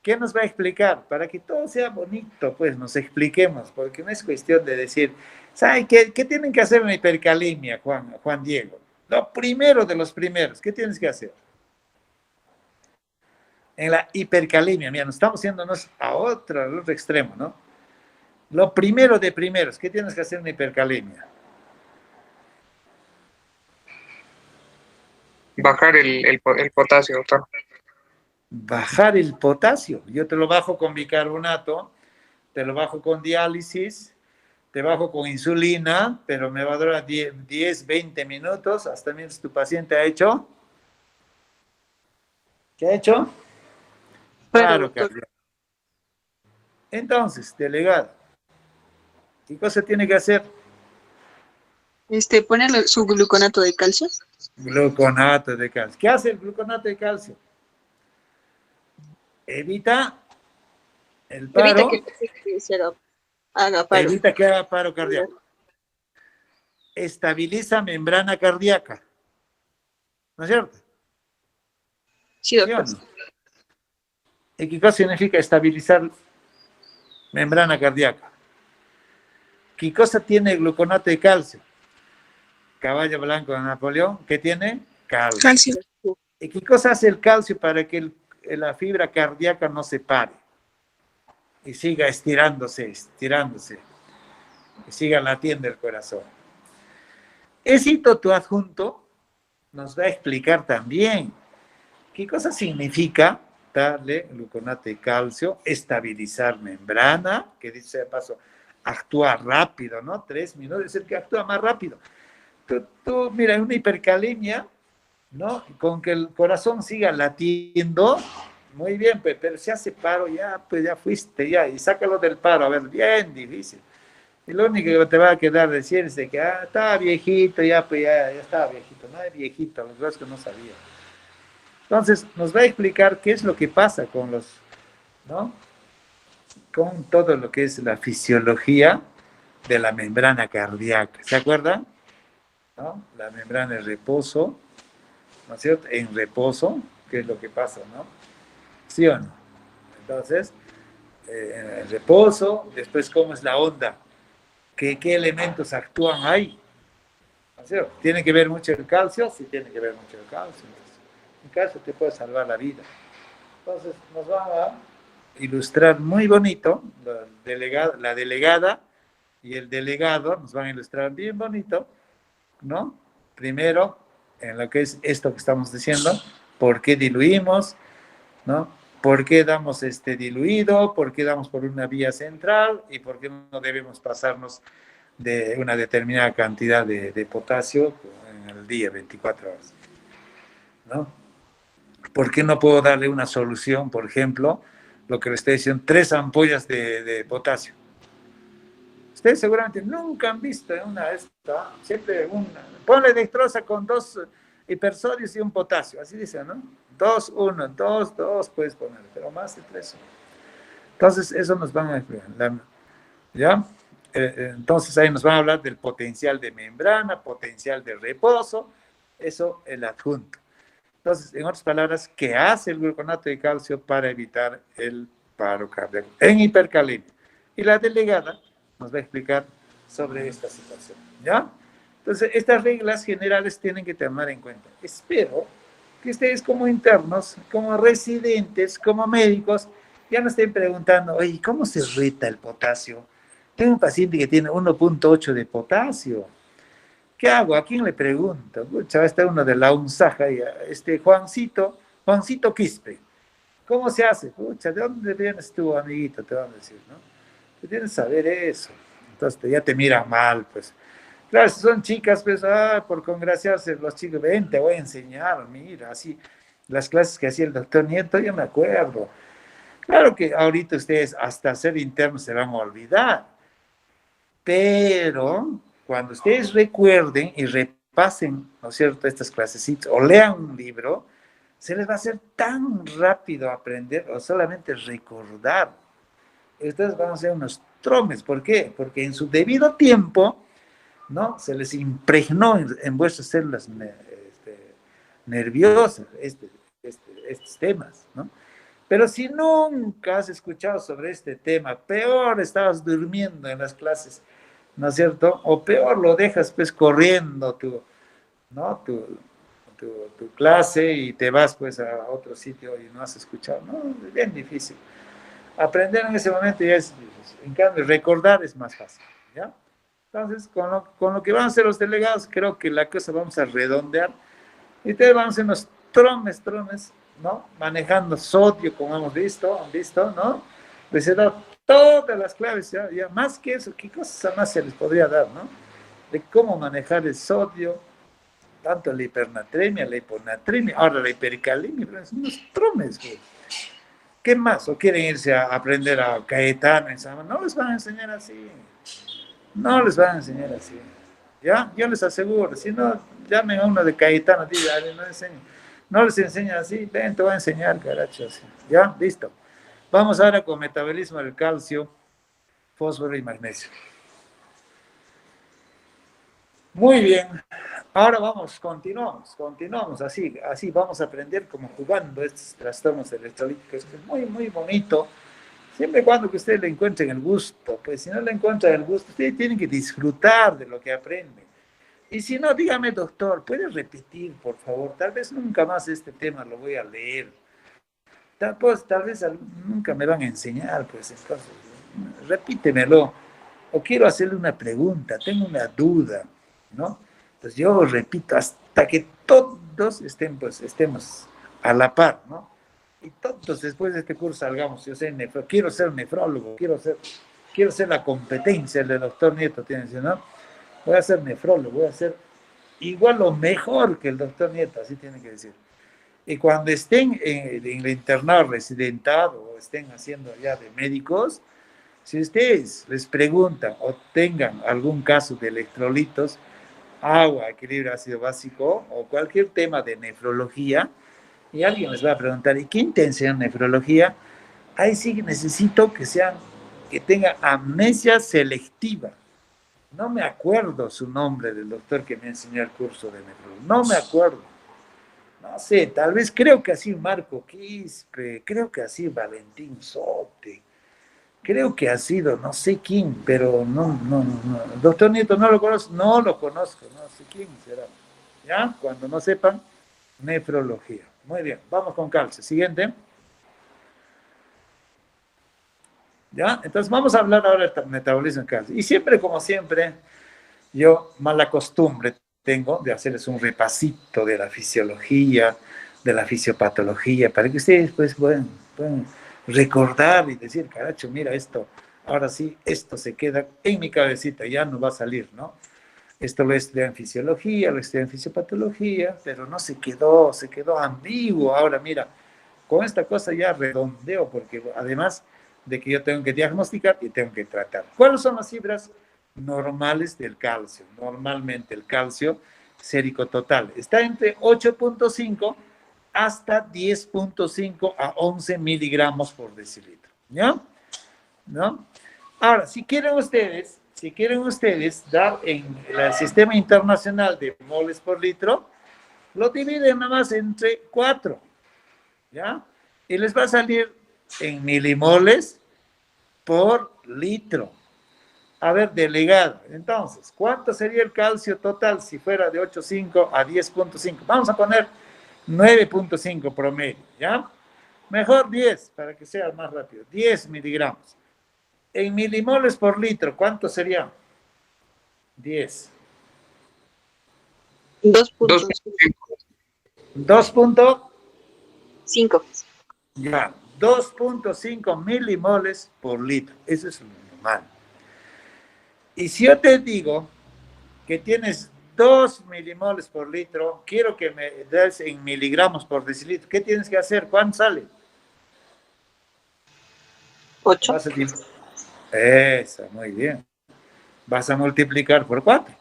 ¿qué nos va a explicar? Para que todo sea bonito, pues nos expliquemos, porque no es cuestión de decir, ¿sabe qué tienen que hacer en la hipercalemia, Juan Diego? Lo primero de los primeros, ¿qué tienes que hacer? En la hipercalemia, mira, nos estamos yéndonos al otro extremo, ¿no? Lo primero de primeros, ¿qué tienes que hacer en la hipercalemia? Bajar el potasio, doctor. Bajar el potasio. Yo te lo bajo con bicarbonato, te lo bajo con diálisis, te bajo con insulina, pero me va a durar 10, 20 minutos, hasta mientras tu paciente ha hecho. ¿Qué ha hecho? Claro, Paro doctor. cardíaco. Entonces, delegado, ¿qué cosa tiene que hacer? Ponerle su gluconato de calcio. Gluconato de calcio. ¿Qué hace el gluconato de calcio? Evita el Evita paro, que el paciente haga paro. evita que haga paro cardíaco. Estabiliza membrana cardíaca. ¿No es cierto? Sí, ¿Sí o doctor. no? ¿Y qué cosa significa estabilizar membrana cardíaca? ¿Qué cosa tiene el gluconato de calcio? Caballo blanco de Napoleón, ¿qué tiene? Calcio. Calcio. ¿Y qué cosa hace el calcio para que la fibra cardíaca no se pare? Y siga estirándose, estirándose. Y siga latiendo el corazón. Esito, tu adjunto, nos va a explicar también qué cosa significa darle gluconato de calcio, estabilizar membrana, que dice de paso, actúa rápido, ¿no? 3 minutos, es el que actúa más rápido. Tú mira, en una hipercalemia, ¿no? Con que el corazón siga latiendo, muy bien, pero si hace paro, ya, pues ya fuiste, ya, y sácalo del paro, a ver, bien difícil. Y lo único que te va a quedar decir es de que, estaba viejito, ya, pues ya estaba viejito, no es viejito, los dos que no sabía. Entonces, nos va a explicar qué es lo que pasa con los, ¿no? Con todo lo que es la fisiología de la membrana cardíaca. ¿Se acuerdan? ¿No? La membrana de reposo, ¿no es cierto? En reposo, ¿qué es lo que pasa, no? ¿Sí o no? Entonces, en el reposo, después, ¿cómo es la onda? ¿Qué elementos actúan ahí? ¿No es cierto? ¿Tiene que ver mucho el calcio? Sí, tiene que ver mucho el calcio. El calcio te puede salvar la vida. Entonces, nos van a ilustrar muy bonito, la delegada y el delegado nos van a ilustrar bien bonito, ¿no? Primero, en lo que es esto que estamos diciendo, por qué diluimos, ¿no? ¿Por qué damos diluido? ¿Por qué damos por una vía central? ¿Y por qué no debemos pasarnos de una determinada cantidad de potasio en el día, 24 horas? ¿No? ¿Por qué no puedo darle una solución, por ejemplo, lo que le estoy diciendo, 3 ampollas de potasio? Ustedes seguramente nunca han visto en una esta, siempre una, ponle dextrosa con 2 hipersodios y un potasio, así dice, ¿no? 2, 1, 2, 2 puedes poner, pero más de 3. Entonces, eso nos van a explicar, ¿ya? Entonces, ahí nos van a hablar del potencial de membrana, potencial de reposo, eso el adjunto. Entonces, en otras palabras, ¿qué hace el gluconato de calcio para evitar el paro cardíaco en hipercalemia? Y la delegada nos va a explicar sobre esta situación, ¿ya? Entonces, estas reglas generales tienen que tomar en cuenta. Espero que ustedes como internos, como residentes, como médicos, ya no estén preguntando, oye, ¿cómo se reta el potasio? Tengo un paciente que tiene 1.8 de potasio. ¿Qué hago? ¿A quién le pregunto? Pucha, está uno de la UNSAJA, Juancito Quispe. ¿Cómo se hace? Pucha, ¿de dónde vienes tú, amiguito? Te van a decir, ¿no? Tú tienes que saber eso. Entonces ya te miran mal, pues. Claro, si son chicas, pues, por congraciarse los chicos, ven, te voy a enseñar, mira, así, las clases que hacía el doctor Nieto, yo me acuerdo. Claro que ahorita ustedes hasta ser internos se van a olvidar, pero cuando ustedes recuerden y repasen, ¿no es cierto?, estas clasecitas, o lean un libro, se les va a hacer tan rápido aprender o solamente recordar. Ustedes van a ser unos tromes. ¿Por qué? Porque en su debido tiempo, ¿no?, se les impregnó en vuestras células nerviosas estos temas, ¿no? Pero si nunca has escuchado sobre este tema, peor estabas durmiendo en las clases, ¿no es cierto? O peor lo dejas pues corriendo ¿no? tu clase y te vas pues a otro sitio y no has escuchado, ¿no? Es bien difícil. Aprender en ese momento ya es difícil. En cambio, recordar es más fácil, ¿ya? Entonces, con lo que van a hacer los delegados, creo que la cosa vamos a redondear y ustedes van a hacer unos tromes, ¿no? Manejando sodio, como hemos visto, ¿no? Pues se da todas las claves, ya más que eso, ¿qué cosas más se les podría dar, no? De cómo manejar el sodio, tanto la hipernatremia, la hiponatremia, ahora la hipercalemia, pero son unos tromes, güey. ¿Qué más? ¿O quieren irse a aprender a Caetano? No les van a enseñar así. No les van a enseñar así. ¿Ya? Yo les aseguro. Si no, llamen a uno de Caetano, digan, no, no les enseña así. Ven, te voy a enseñar, caracho. Así. ¿Ya? Listo. Vamos ahora con metabolismo del calcio, fósforo y magnesio. Muy bien. Ahora vamos, continuamos, así vamos a aprender como jugando estos trastornos electrolíticos. Es muy, muy bonito, siempre y cuando que usted le encuentre el gusto, pues si no le encuentra el gusto, usted tiene que disfrutar de lo que aprende. Y si no, dígame, doctor, ¿puede repetir, por favor? Tal vez nunca más este tema lo voy a leer. Tal vez nunca me van a enseñar, pues entonces, repítemelo. O quiero hacerle una pregunta, tengo una duda, ¿no? Entonces yo repito hasta que todos estemos a la par, ¿no? Y todos después de este curso salgamos, yo sé, quiero ser nefrólogo, quiero ser la competencia del doctor Nieto, tiene que decir, ¿no? Voy a ser nefrólogo, voy a ser igual o mejor que el doctor Nieto, así tiene que decir. Y cuando estén en el internado residentado o estén haciendo ya de médicos, si ustedes les preguntan o tengan algún caso de electrolitos, agua, equilibrio ácido básico o cualquier tema de nefrología, y alguien les va a preguntar, ¿y quién te enseña nefrología? Ahí sí necesito que tenga amnesia selectiva. No me acuerdo su nombre del doctor que me enseñó el curso de nefrología. No me acuerdo. No sé, tal vez creo que así Marco Quispe, creo que así Valentín Sote, creo que ha sido no sé quién, pero no. Doctor Nieto, ¿no lo conozco? No lo conozco, no sé quién será. ¿Ya? Cuando no sepan, nefrología. Muy bien, vamos con calcio. Siguiente. ¿Ya? Entonces vamos a hablar ahora del metabolismo del calcio. Y siempre, como siempre, yo mala costumbre tengo de hacerles un repasito de la fisiología, de la fisiopatología, para que ustedes pues puedan recordar y decir, caracho, mira esto, ahora sí, esto se queda en mi cabecita, ya no va a salir, ¿no? Esto lo estudié en fisiología, lo estudié en fisiopatología, pero no se quedó ambiguo. Ahora mira, con esta cosa ya redondeo, porque además de que yo tengo que diagnosticar y tengo que tratar. ¿Cuáles son las fibras normales del calcio? Normalmente el calcio sérico total está entre 8.5 hasta 10.5 a 11 miligramos por decilitro. ¿Ya? ¿No? Ahora, si quieren ustedes dar en el sistema internacional de moles por litro, lo dividen nada más entre 4, ¿ya? Y les va a salir en milimoles por litro. A ver, delegado, entonces, ¿cuánto sería el calcio total si fuera de 8.5 a 10.5? Vamos a poner 9.5 promedio, ¿ya? Mejor 10, para que sea más rápido. 10 miligramos. En milimoles por litro, ¿cuánto sería? 10. 2.5. 2.5. Ya, 2.5 milimoles por litro. Eso es lo normal. Y si yo te digo que tienes 2 milimoles por litro, quiero que me des en miligramos por decilitro. ¿Qué tienes que hacer? ¿Cuánto sale? 8. Eso, muy bien. Vas a multiplicar por 4.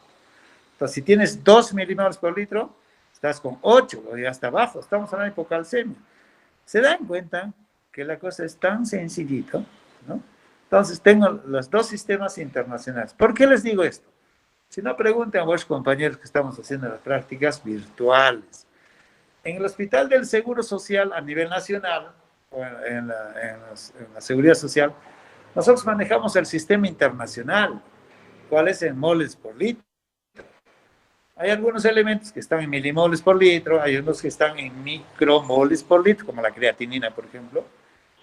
Entonces, si tienes 2 milimoles por litro, estás con 8, o ya está abajo. Estamos hablando de hipocalcemia. ¿Se dan cuenta que la cosa es tan sencillito, ¿no? Entonces, tengo los dos sistemas internacionales. ¿Por qué les digo esto? Si no, pregunten a vuestros compañeros que estamos haciendo las prácticas virtuales. En el Hospital del Seguro Social a nivel nacional, o en la Seguridad Social, nosotros manejamos el sistema internacional. ¿Cuál es en moles por litro? Hay algunos elementos que están en milimoles por litro, hay unos que están en micromoles por litro, como la creatinina, por ejemplo.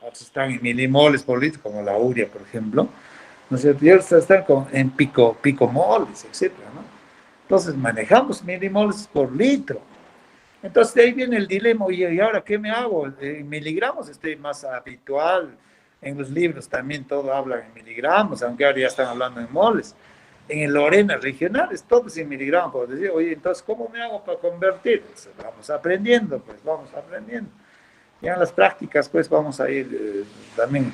Otros están en milimoles por litro, como la urea, por ejemplo. ¿No es cierto? Y otros están en picomoles, etcétera, ¿no? Entonces, manejamos milimoles por litro. Entonces, de ahí viene el dilema, oye, ¿y ahora qué me hago? En miligramos estoy más habitual, En los libros también todo habla en miligramos, aunque ahora ya están hablando en moles. En el Lorena regionales, todo es en miligramos. Por decir, oye, entonces, ¿cómo me hago para convertir? Pues, vamos aprendiendo, pues vamos aprendiendo. Ya en las prácticas, pues vamos a ir también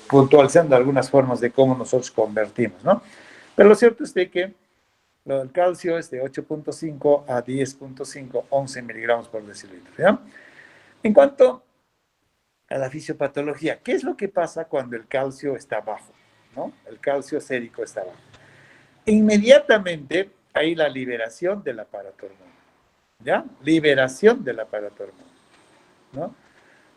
puntualizando algunas formas de cómo nosotros convertimos, ¿no? Pero lo cierto es de que el calcio es de 8.5 a 10.5, 11 miligramos por decilitro, ¿ya? En cuanto a la fisiopatología, ¿qué es lo que pasa cuando el calcio está bajo? ¿No? El calcio sérico está bajo. Inmediatamente hay la liberación de la paratormona, ¿ya? Liberación de la paratormona, ¿no?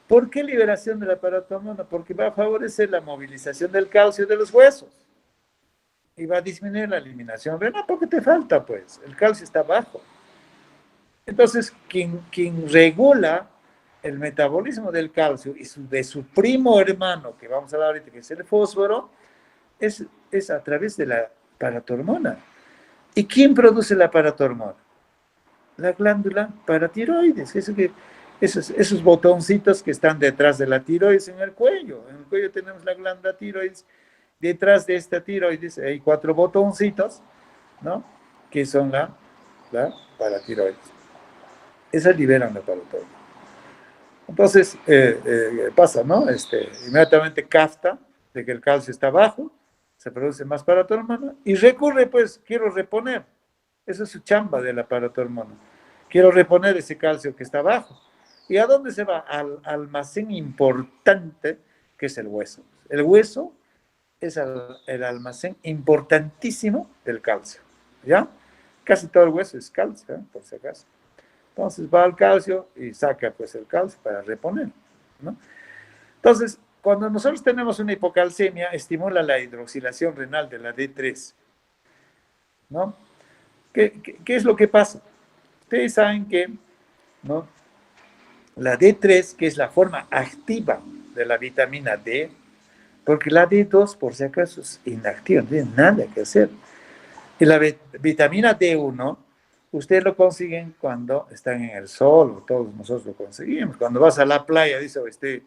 ¿Por qué liberación de la paratormona? Porque va a favorecer la movilización del calcio de los huesos y va a disminuir la eliminación renal porque te falta, pues, el calcio está bajo. Entonces, quien regula el metabolismo del calcio y de su primo hermano, que vamos a hablar ahorita, que es el fósforo, es a través de la paratormona. ¿Y quién produce la paratormona? La glándula paratiroides. Esos botoncitos que están detrás de la tiroides en el cuello. En el cuello tenemos la glándula tiroides. Detrás de esta tiroides hay 4 botoncitos, ¿no? Que son la paratiroides. Esas liberan la paratormona. Entonces, pasa, ¿no? Inmediatamente capta de que el calcio está bajo, se produce más paratormona y recurre, pues, quiero reponer. Esa es su chamba de la paratormona. Quiero reponer ese calcio que está bajo. ¿Y a dónde se va? Al almacén importante que es el hueso. El hueso es el almacén importantísimo del calcio, ¿ya? Casi todo el hueso es calcio, ¿eh? Por si acaso. Entonces va al calcio y saca, pues, el calcio para reponer, ¿no? Entonces, cuando nosotros tenemos una hipocalcemia, estimula la hidroxilación renal de la D3, ¿no? ¿Qué es lo que pasa? Ustedes saben que, ¿no? La D3, que es la forma activa de la vitamina D, porque la D2, por si acaso, es inactiva, no tiene nada que hacer. Y la vitamina D1, ustedes lo consiguen cuando están en el sol, o todos nosotros lo conseguimos. Cuando vas a la playa, dice, estoy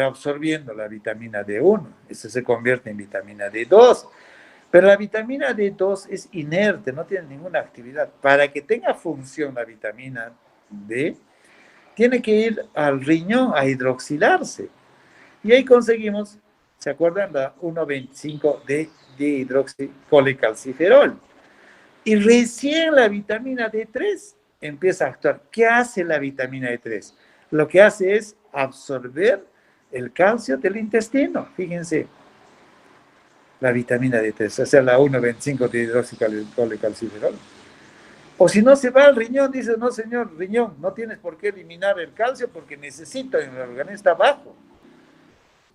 absorbiendo la vitamina D1, eso se convierte en vitamina D2. Pero la vitamina D2 es inerte, no tiene ninguna actividad. Para que tenga función la vitamina D, tiene que ir al riñón a hidroxilarse. Y ahí conseguimos, ¿se acuerdan? La 1,25 de dihidroxicolecalciferol. Y recién la vitamina D3 empieza a actuar. ¿Qué hace la vitamina D3? Lo que hace es absorber el calcio del intestino. Fíjense, la vitamina D3, o sea, la 1,25 de hidroxicolecalciferol. O si no, se va al riñón, dice, no, señor, riñón, no tienes por qué eliminar el calcio porque necesito, en el organismo está bajo.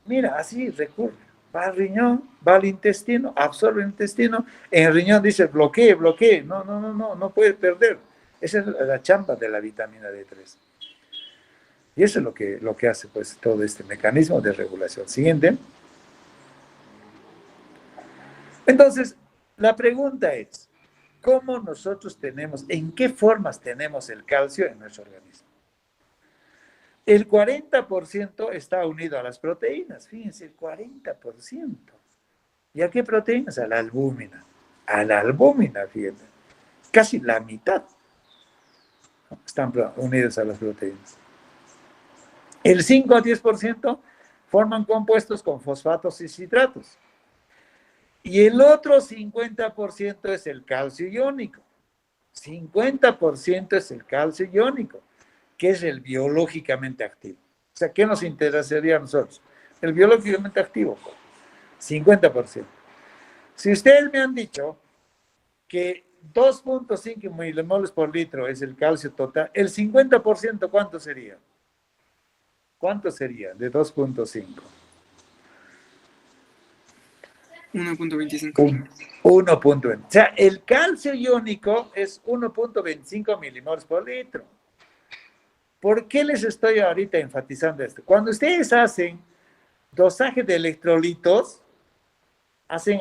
Mira, así recurre. Va al riñón, va al intestino, absorbe el intestino, en el riñón dice, bloquee. No puede perder. Esa es la chamba de la vitamina D3. Y eso es lo que hace, pues, todo este mecanismo de regulación. Siguiente. Entonces, la pregunta es, ¿cómo nosotros en qué formas tenemos el calcio en nuestro organismo? El 40% está unido a las proteínas, fíjense, el 40%. ¿Y a qué proteínas? A la albúmina. A la albúmina, fíjense. Casi la mitad están unidos a las proteínas. El 5 a 10% forman compuestos con fosfatos y citratos. Y el otro 50% es el calcio iónico. 50% es el calcio iónico, que es el biológicamente activo. O sea, ¿qué nos interesaría a nosotros? El biológicamente activo, 50%. Si ustedes me han dicho que 2.5 milimoles por litro es el calcio total, el 50%, ¿cuánto sería? ¿Cuánto sería de 2.5? 1.25. 1.20. O sea, el calcio iónico es 1.25 milimoles por litro. ¿Por qué les estoy ahorita enfatizando esto? Cuando ustedes hacen dosaje de electrolitos, hacen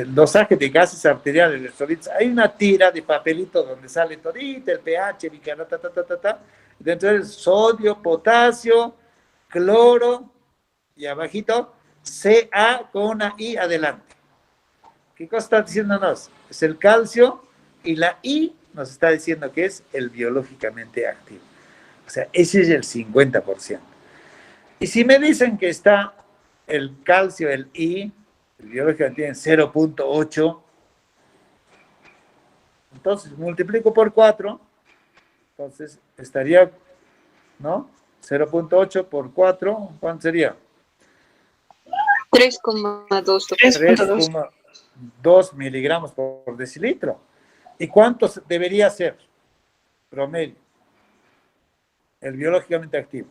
dosaje de gases arteriales, electrolitos, hay una tira de papelito donde sale todito, el pH, bicarbonato, dentro del sodio, potasio, cloro, y abajito Ca con una I adelante. ¿Qué cosa está diciéndonos? Es el calcio y la I nos está diciendo que es el biológicamente activo. O sea, ese es el 50%. Y si me dicen que está el calcio, el I, el biológicamente en 0.8, entonces multiplico por 4, entonces estaría, ¿no? 0.8 por 4, ¿cuánto sería? 3,2. 3,2 miligramos por decilitro. ¿Y cuánto debería ser promedio? El biológicamente activo.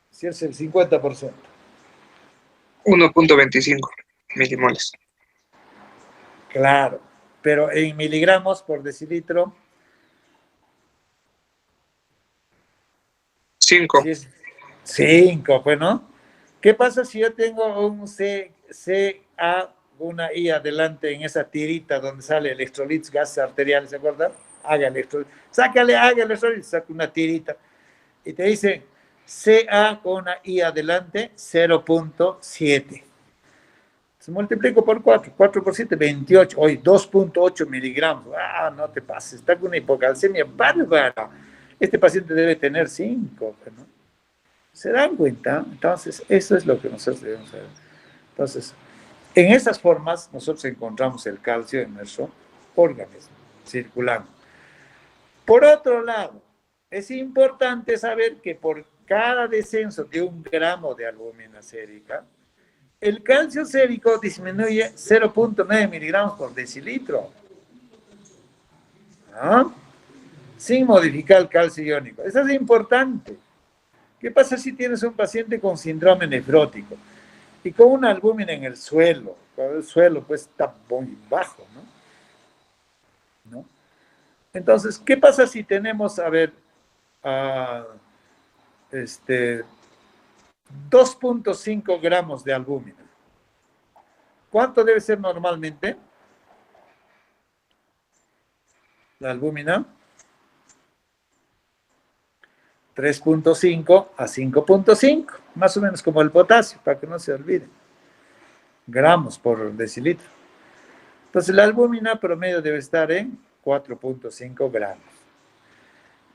Si es el 50%. 1.25 milimoles. Claro, pero en miligramos por decilitro, 5. si es 5, pues, ¿no? ¿Qué pasa si yo tengo un Ca, una I adelante en esa tirita donde sale electrolitos, gases arteriales, ¿se acuerdan? Haga electrolitos, haga electrolitos, saca una tirita y te dice Ca con una I adelante, 0.7. Se multiplico por 4, 4 por 7, 28, hoy 2.8 miligramos. Ah, no te pases, está con una hipocalcemia bárbara. Este paciente debe tener 5, ¿no? ¿Se dan cuenta? Entonces, eso es lo que nosotros debemos saber. Entonces, en esas formas, nosotros encontramos el calcio en nuestro organismo, circulando. Por otro lado, es importante saber que por cada descenso de 1 gramo de albúmina sérica, el calcio sérico disminuye 0.9 miligramos por decilitro. ¿Ah? Sin modificar el calcio iónico. Eso es importante. ¿Qué pasa si tienes un paciente con síndrome nefrótico y con una albúmina en el suelo? Cuando el suelo pues está muy bajo, ¿no? Entonces, ¿qué pasa si tenemos, a ver, 2.5 gramos de albúmina? ¿Cuánto debe ser normalmente la albúmina? 3.5 a 5.5, más o menos como el potasio, para que no se olvide. Gramos por decilitro. Entonces, la albúmina promedio debe estar en 4.5 gramos.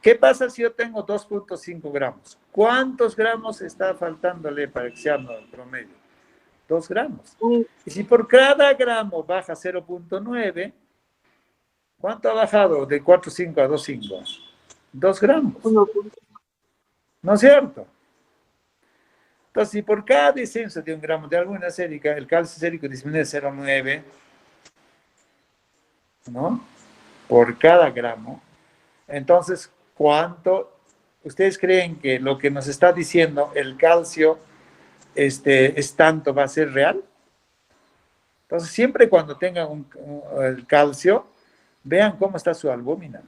¿Qué pasa si yo tengo 2.5 gramos? ¿Cuántos gramos está faltándole para que sea el promedio? 2 gramos. Y si por cada gramo baja 0.9, ¿cuánto ha bajado de 4.5 a 2.5? 2 gramos. ¿No es cierto? Entonces, si por cada descenso de 1 gramo de albúmina sérica, el calcio sérico disminuye 0.9, ¿no? Por cada gramo, entonces, ¿cuánto ustedes creen que lo que nos está diciendo el calcio es tanto, va a ser real? Entonces, siempre cuando tengan el calcio, vean cómo está su albúmina,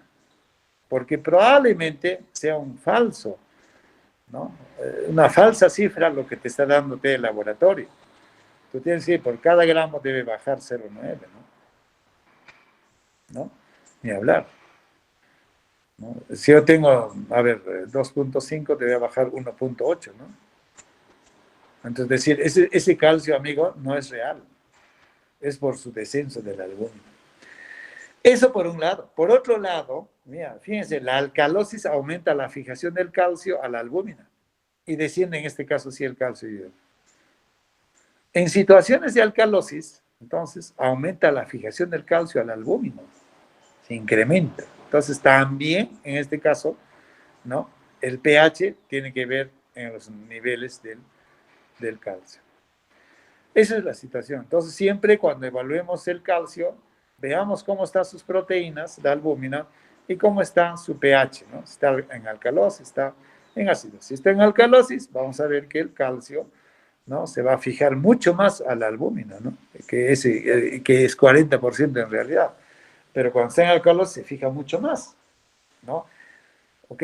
porque probablemente sea un falso, ¿no? Una falsa cifra lo que te está dando el laboratorio. Tú tienes que decir, por cada gramo debe bajar 0.9, ¿no? Ni hablar, ¿no? Si yo tengo, a ver, 2.5, debe bajar 1.8, ¿no? Entonces, decir, ese calcio, amigo, no es real. Es por su descenso del albúmina. Eso por un lado. Por otro lado, mira, fíjense, la alcalosis aumenta la fijación del calcio a la albúmina y desciende en este caso sí el calcio. En situaciones de alcalosis, entonces, aumenta la fijación del calcio al albúmina. Se incrementa. Entonces, también, en este caso, ¿no? El pH tiene que ver en los niveles del calcio. Esa es la situación. Entonces, siempre cuando evaluemos el calcio, veamos cómo están sus proteínas, la albúmina, y cómo está su pH, ¿no? Si está en alcalosis, está en ácido. Si está en alcalosis, vamos a ver que el calcio, ¿no? Se va a fijar mucho más a la albúmina, ¿no? Que es 40% en realidad. Pero cuando está en alcalosis, se fija mucho más, ¿no? ¿Ok?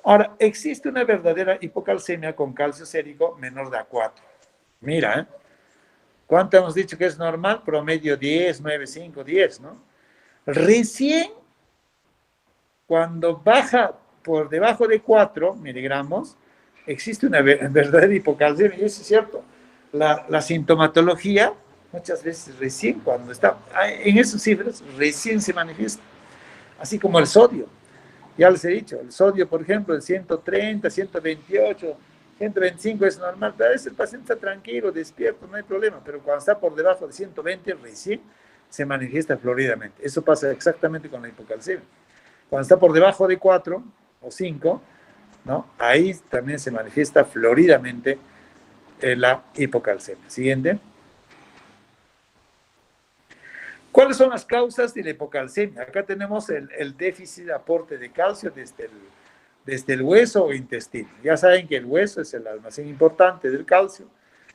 Ahora, existe una verdadera hipocalcemia con calcio sérico menor de A4. Mira, ¿eh? ¿Cuánto hemos dicho que es normal? Promedio 10, 9, 5, 10, ¿no? Recién cuando baja por debajo de 4 miligramos, existe una verdadera hipocalcemia, y eso es cierto. La sintomatología, muchas veces recién cuando está en esas cifras, recién se manifiesta, así como el sodio. Ya les he dicho, el sodio, por ejemplo, el 130, 128, 125 es normal, pero a veces el paciente está tranquilo, despierto, no hay problema, pero cuando está por debajo de 120, recién se manifiesta floridamente. Eso pasa exactamente con la hipocalcemia. Cuando está por debajo de 4 o 5, ¿no? Ahí también se manifiesta floridamente la hipocalcemia. Siguiente. ¿Cuáles son las causas de la hipocalcemia? Acá tenemos el déficit de aporte de calcio desde el hueso o intestino. Ya saben que el hueso es el almacén importante del calcio.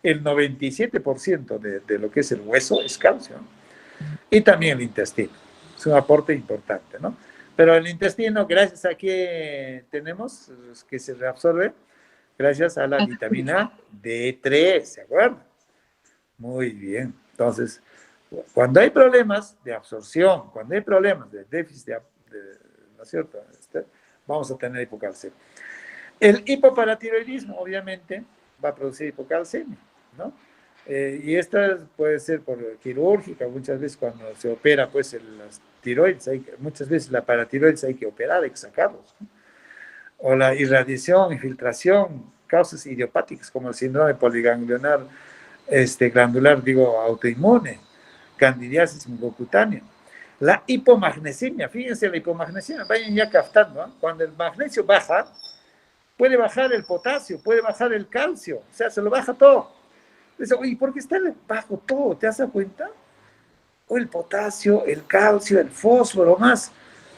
El 97% de lo que es el hueso es calcio, ¿no? Y también el intestino. Es un aporte importante, ¿no? Pero el intestino, gracias a que tenemos, que se reabsorbe, gracias a la vitamina D3, ¿se acuerdan? Muy bien. Entonces, cuando hay problemas de absorción, cuando hay problemas de déficit, ¿no es cierto? Vamos a tener hipocalcemia. El hipoparatiroidismo, obviamente, va a producir hipocalcemia, ¿no? Y esta puede ser por quirúrgica, muchas veces cuando se opera, pues, las tiroides, muchas veces la paratiroides hay que operar, hay que sacarlos, ¿no? O la irradiación, infiltración, causas idiopáticas, como el síndrome poliganglionar, glandular, digo, autoinmune, candidiasis mucocutánea. La hipomagnesemia, fíjense la hipomagnesemia, vayan ya captando, ¿eh? Cuando el magnesio baja, puede bajar el potasio, puede bajar el calcio, o sea, se lo baja todo. Dice, oye, ¿por qué está bajo todo? ¿Te das cuenta? O el potasio, el calcio, el fósforo, más.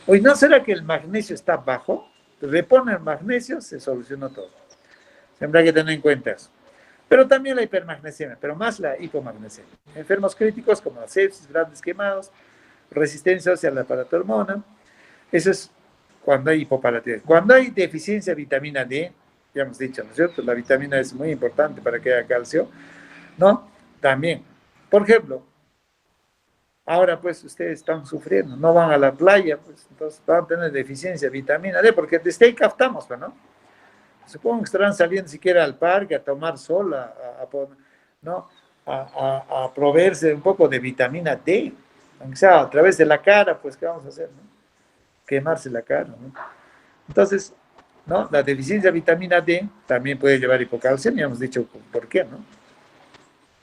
Oye, ¿no será que el magnesio está bajo? Repone el magnesio, se solucionó todo. Siempre hay que tener en cuenta eso. Pero también la hipermagnesemia, pero más la hipomagnesemia. Enfermos críticos como la sepsis, grandes quemados, resistencia hacia la paratormona. Eso es cuando hay hipoparatiroidismo. Cuando hay deficiencia de vitamina D, ya hemos dicho, ¿no es cierto? La vitamina D es muy importante para que haya calcio, ¿no? También. Por ejemplo, ahora pues ustedes están sufriendo, no van a la playa, pues entonces van a tener deficiencia de vitamina D, porque desde ahí captamos, ¿no? Supongo que estarán saliendo siquiera al parque a tomar sol, ¿no? a proveerse un poco de vitamina D, aunque sea a través de la cara, pues ¿qué vamos a hacer? ¿No? Quemarse la cara, ¿no? Entonces, ¿no? La deficiencia de vitamina D también puede llevar a hipocalcemia, hemos dicho por qué, ¿no?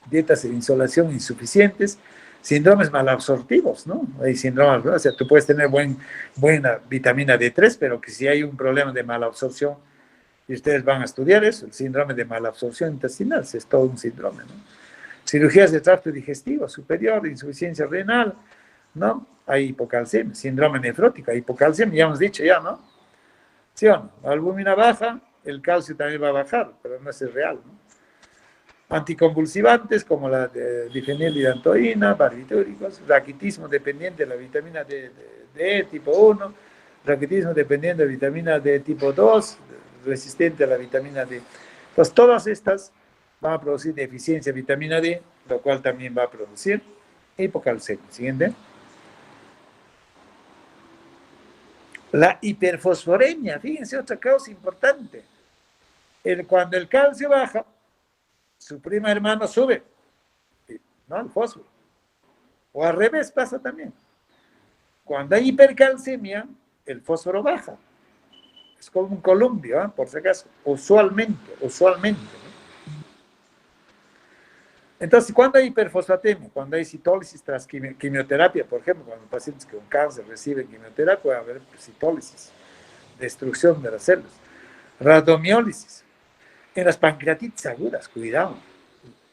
Dietas de insolación insuficientes, síndromes malabsortivos, ¿no? Hay síndromes, ¿no? O sea, tú puedes tener buena vitamina D3, pero que si hay un problema de malabsorción, y ustedes van a estudiar eso, el síndrome de malabsorción intestinal, es todo un síndrome, ¿no? Cirugías de tracto digestivo superior, insuficiencia renal, ¿no? Hay hipocalcemia, síndrome nefrótico, hipocalcemia, ya hemos dicho ya, ¿no? ¿Sí o no? La albúmina baja, el calcio también va a bajar, pero no es real, ¿no? Anticonvulsivantes como la difenilidantoína, barbitúricos, raquitismo dependiente de la vitamina D tipo 1, raquitismo dependiente de la vitamina D tipo 2, resistente a la vitamina D. Entonces, todas estas van a producir deficiencia de vitamina D, lo cual también va a producir hipocalcemia. Siguiente. La hiperfosforemia, fíjense, otra causa importante. Cuando el calcio baja, su primo hermano sube, ¿no? El fósforo. O al revés pasa también. Cuando hay hipercalcemia, el fósforo baja. Es como un columpio, ¿eh? Por si acaso. Usualmente, ¿no? Entonces, cuando hay hiperfosfatemia, cuando hay citólisis tras quimioterapia, por ejemplo, cuando pacientes con cáncer reciben quimioterapia, puede haber citólisis, destrucción de las células, radomiólisis. En las pancreatitis agudas, cuidado,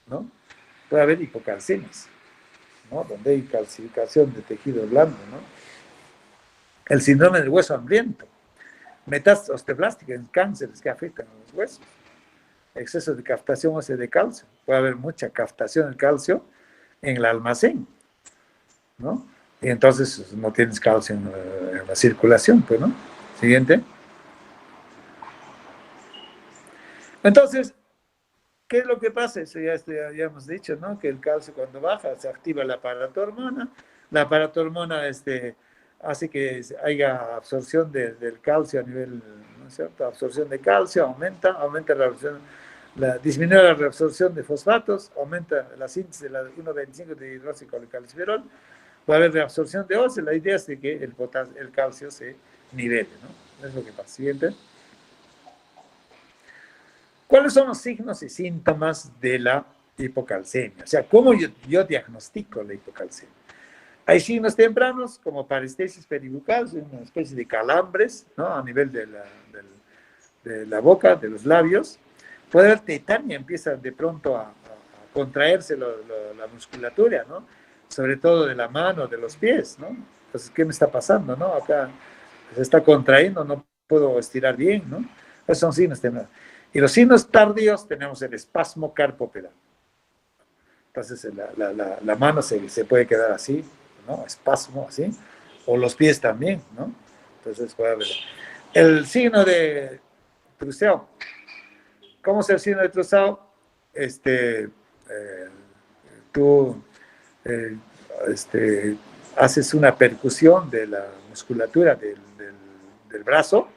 ¿no? Puede haber hipocalcemias, ¿no? Donde hay calcificación de tejido blando, ¿no? El síndrome del hueso hambriento, metástasis osteoblástica en cánceres que afectan a los huesos, exceso de captación ósea de calcio, puede haber mucha captación de calcio en el almacén, ¿no? Y entonces no tienes calcio en la circulación, pues, ¿no? Siguiente. Entonces, ¿qué es lo que pasa? Eso ya hemos dicho, ¿no? Que el calcio cuando baja se activa la paratormona hace que haya absorción del calcio a nivel, ¿no es cierto? Absorción de calcio, aumenta disminuye la reabsorción de fosfatos, aumenta la síntesis de la 1,25 de hidroxicalicalciferol, va a haber reabsorción de óseo. La idea es de que el calcio se nivele, ¿no? Es lo que pasa. Siguiente. ¿Cuáles son los signos y síntomas de la hipocalcemia? O sea, ¿cómo yo diagnostico la hipocalcemia? Hay signos tempranos como parestesis peribucal, una especie de calambres, ¿no? A nivel de la boca, de los labios. Puede haber tetania, empieza de pronto a contraerse la musculatura, ¿no? Sobre todo de la mano, de los pies, ¿no? Entonces, ¿qué me está pasando, no? Acá se está contrayendo, no puedo estirar bien, ¿no? Esos son signos tempranos. Y los signos tardíos tenemos el espasmo carpopedal. Entonces la mano se puede quedar así, ¿no? Espasmo, así. O los pies también, ¿no? Entonces puede haber. El signo de Trussell. ¿Cómo es el signo de Trussell? Tú haces una percusión de la musculatura del brazo,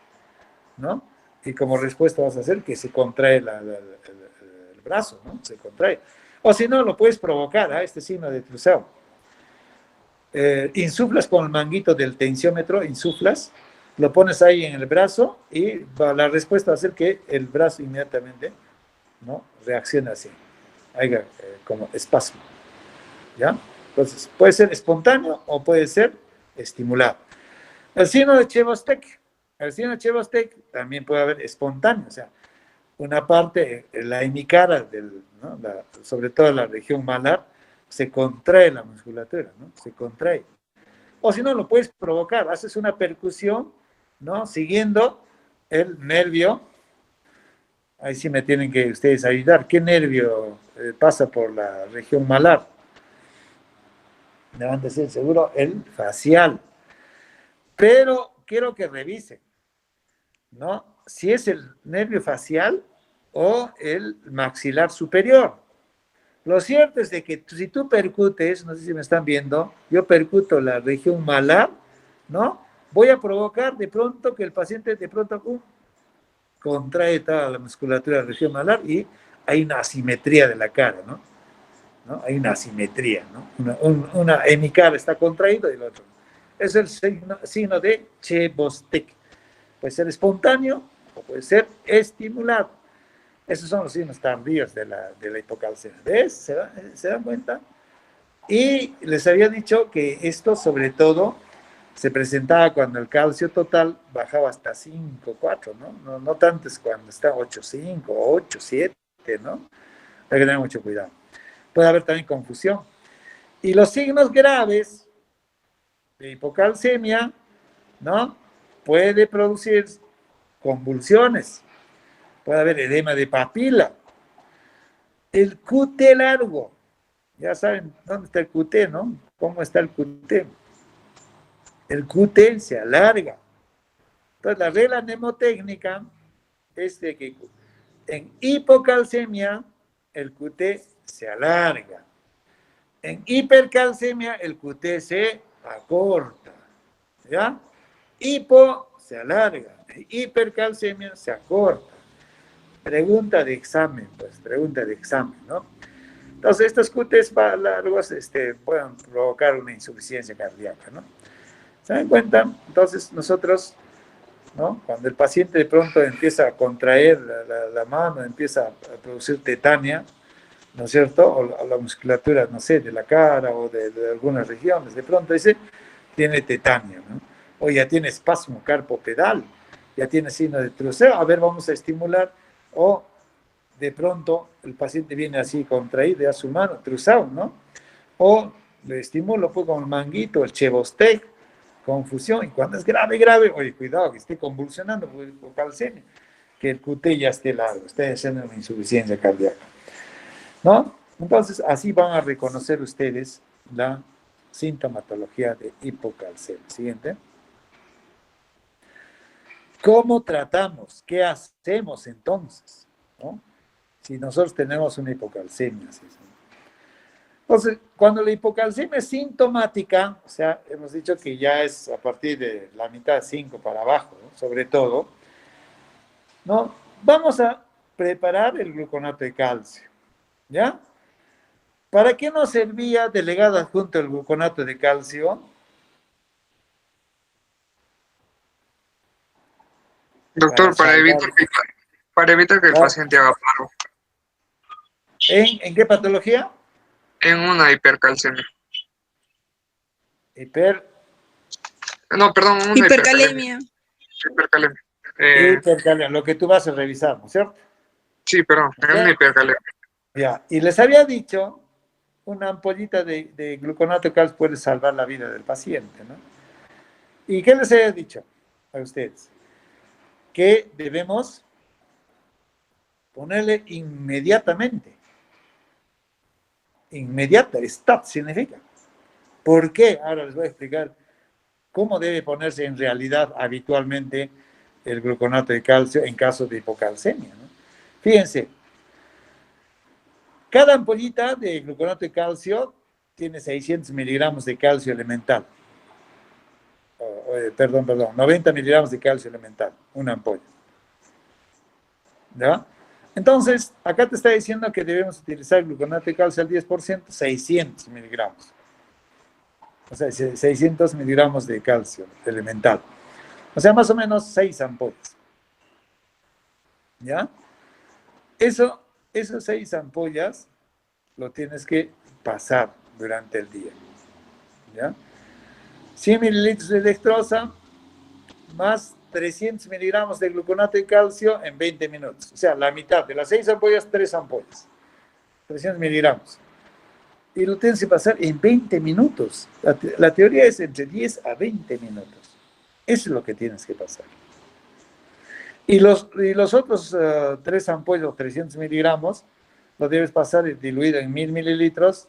¿no? Y como respuesta vas a hacer que se contrae el brazo, ¿no? Se contrae. O si no, lo puedes provocar, ¿eh? Este signo de Trussell. Insuflas con el manguito del tensiómetro, insuflas, lo pones ahí en el brazo y la respuesta va a ser que el brazo inmediatamente, ¿no? Reacciona así, haya como espasmo, ¿ya? Entonces, puede ser espontáneo o puede ser estimulado. El signo de Chebostek. El signo de Chebostek también puede haber espontáneo, o sea, una parte, la hemicara, ¿no? Sobre todo la región malar, se contrae la musculatura, ¿no? Se contrae. O si no, lo puedes provocar, haces una percusión, ¿no? Siguiendo el nervio. Ahí sí me tienen que ustedes ayudar. ¿Qué nervio pasa por la región malar? Levántese seguro, el facial. Pero quiero que revisen, ¿no? Si es el nervio facial o el maxilar superior. Lo cierto es de que si tú percutes, no sé si me están viendo, yo percuto la región malar, ¿no? Voy a provocar de pronto que el paciente de pronto contrae toda la musculatura de la región malar y hay una asimetría de la cara, ¿no? Hay una asimetría, ¿no? Una hemicara está contraída y el otro. Es el signo de Chebostek. Puede ser espontáneo o puede ser estimulado. Esos son los signos tardíos de la hipocalcemia. ¿Ves? ¿Se dan cuenta? Y les había dicho que esto sobre todo se presentaba cuando el calcio total bajaba hasta 5, 4, ¿no? No tanto es cuando está 8, 5, 8, 7, ¿no? Hay que tener mucho cuidado. Puede haber también confusión. Y los signos graves de hipocalcemia, ¿no? Puede producir convulsiones, puede haber edema de papila, el QT largo, ya saben dónde está el QT, ¿no? ¿Cómo está el QT? El QT se alarga. Entonces, la regla mnemotécnica es de que en hipocalcemia el QT se alarga. En hipercalcemia el QT se acorta. ¿Ya? Hipo se alarga. Hipercalcemia se acorta. Pregunta de examen, pues, pregunta de examen, ¿no? Entonces, estos QTs largos pueden provocar una insuficiencia cardíaca, ¿no? ¿Se dan cuenta? Entonces, nosotros, ¿no? Cuando el paciente de pronto empieza a contraer la mano, empieza a producir tetania, ¿no es cierto? O la musculatura, no sé, de la cara o de algunas regiones, de pronto dice, tiene tetania, ¿no? O ya tiene espasmo carpopedal, ya tiene signo de Trussell, a ver, vamos a estimular, o de pronto el paciente viene así contraído ya su mano, Trussell, ¿no? O le estimulo pues con el manguito, el Chebostek, confusión, y cuando es grave, oye, cuidado, que esté convulsionando por calcemia, que el QT ya esté largo, esté haciendo una insuficiencia cardíaca, ¿no? Entonces, así van a reconocer ustedes la sintomatología de hipocalcemia. Siguiente. ¿Cómo tratamos? ¿Qué hacemos entonces? ¿No? Si nosotros tenemos una hipocalcemia. ¿Sí? Entonces, cuando la hipocalcemia es sintomática, o sea, hemos dicho que ya es a partir de la mitad de 5 para abajo, ¿no? Sobre todo, ¿no? Vamos a preparar el gluconato de calcio, ¿ya? ¿Para qué nos servía delegado adjunto el gluconato de calcio? Doctor, para evitar que el Ah, paciente haga paro ¿En qué patología? en una hipercalcemia. Hiper, No, perdón, una hipercalemia. Hipercalemia. Hipercalemia. hipercalemia, lo que tú vas a revisar, ¿no es cierto? Sí, perdón, O en sea, una hipercalemia. ya, y les había dicho, una ampollita de gluconato de calcio puede salvar la vida del paciente, ¿no? ¿Y qué les había dicho a ustedes? Que debemos ponerle inmediatamente. Inmediata, stop significa. ¿Por qué? Ahora les voy a explicar cómo debe ponerse en realidad habitualmente el gluconato de calcio en caso de hipocalcemia, ¿no? Fíjense, cada ampollita de gluconato de calcio tiene 600 miligramos de calcio elemental. Perdón, 90 miligramos de calcio elemental, una ampolla. ¿Ya? Entonces, acá te está diciendo que debemos utilizar gluconato de calcio al 10%, 600 miligramos. O sea, 600 miligramos de calcio elemental. O sea, más o menos 6 ampollas. ¿Ya? Esas 6 ampollas lo tienes que pasar durante el día. ¿Ya? 100 mililitros de dextrosa más 300 miligramos de gluconato de calcio en 20 minutos. O sea, la mitad de las 6 ampollas, 3 ampollas. 300 miligramos. Y lo tienes que pasar en 20 minutos. La teoría es entre 10 a 20 minutos. Eso es lo que tienes que pasar. Y los otros 3 ampollas, 300 miligramos, lo debes pasar diluido en 1000 mililitros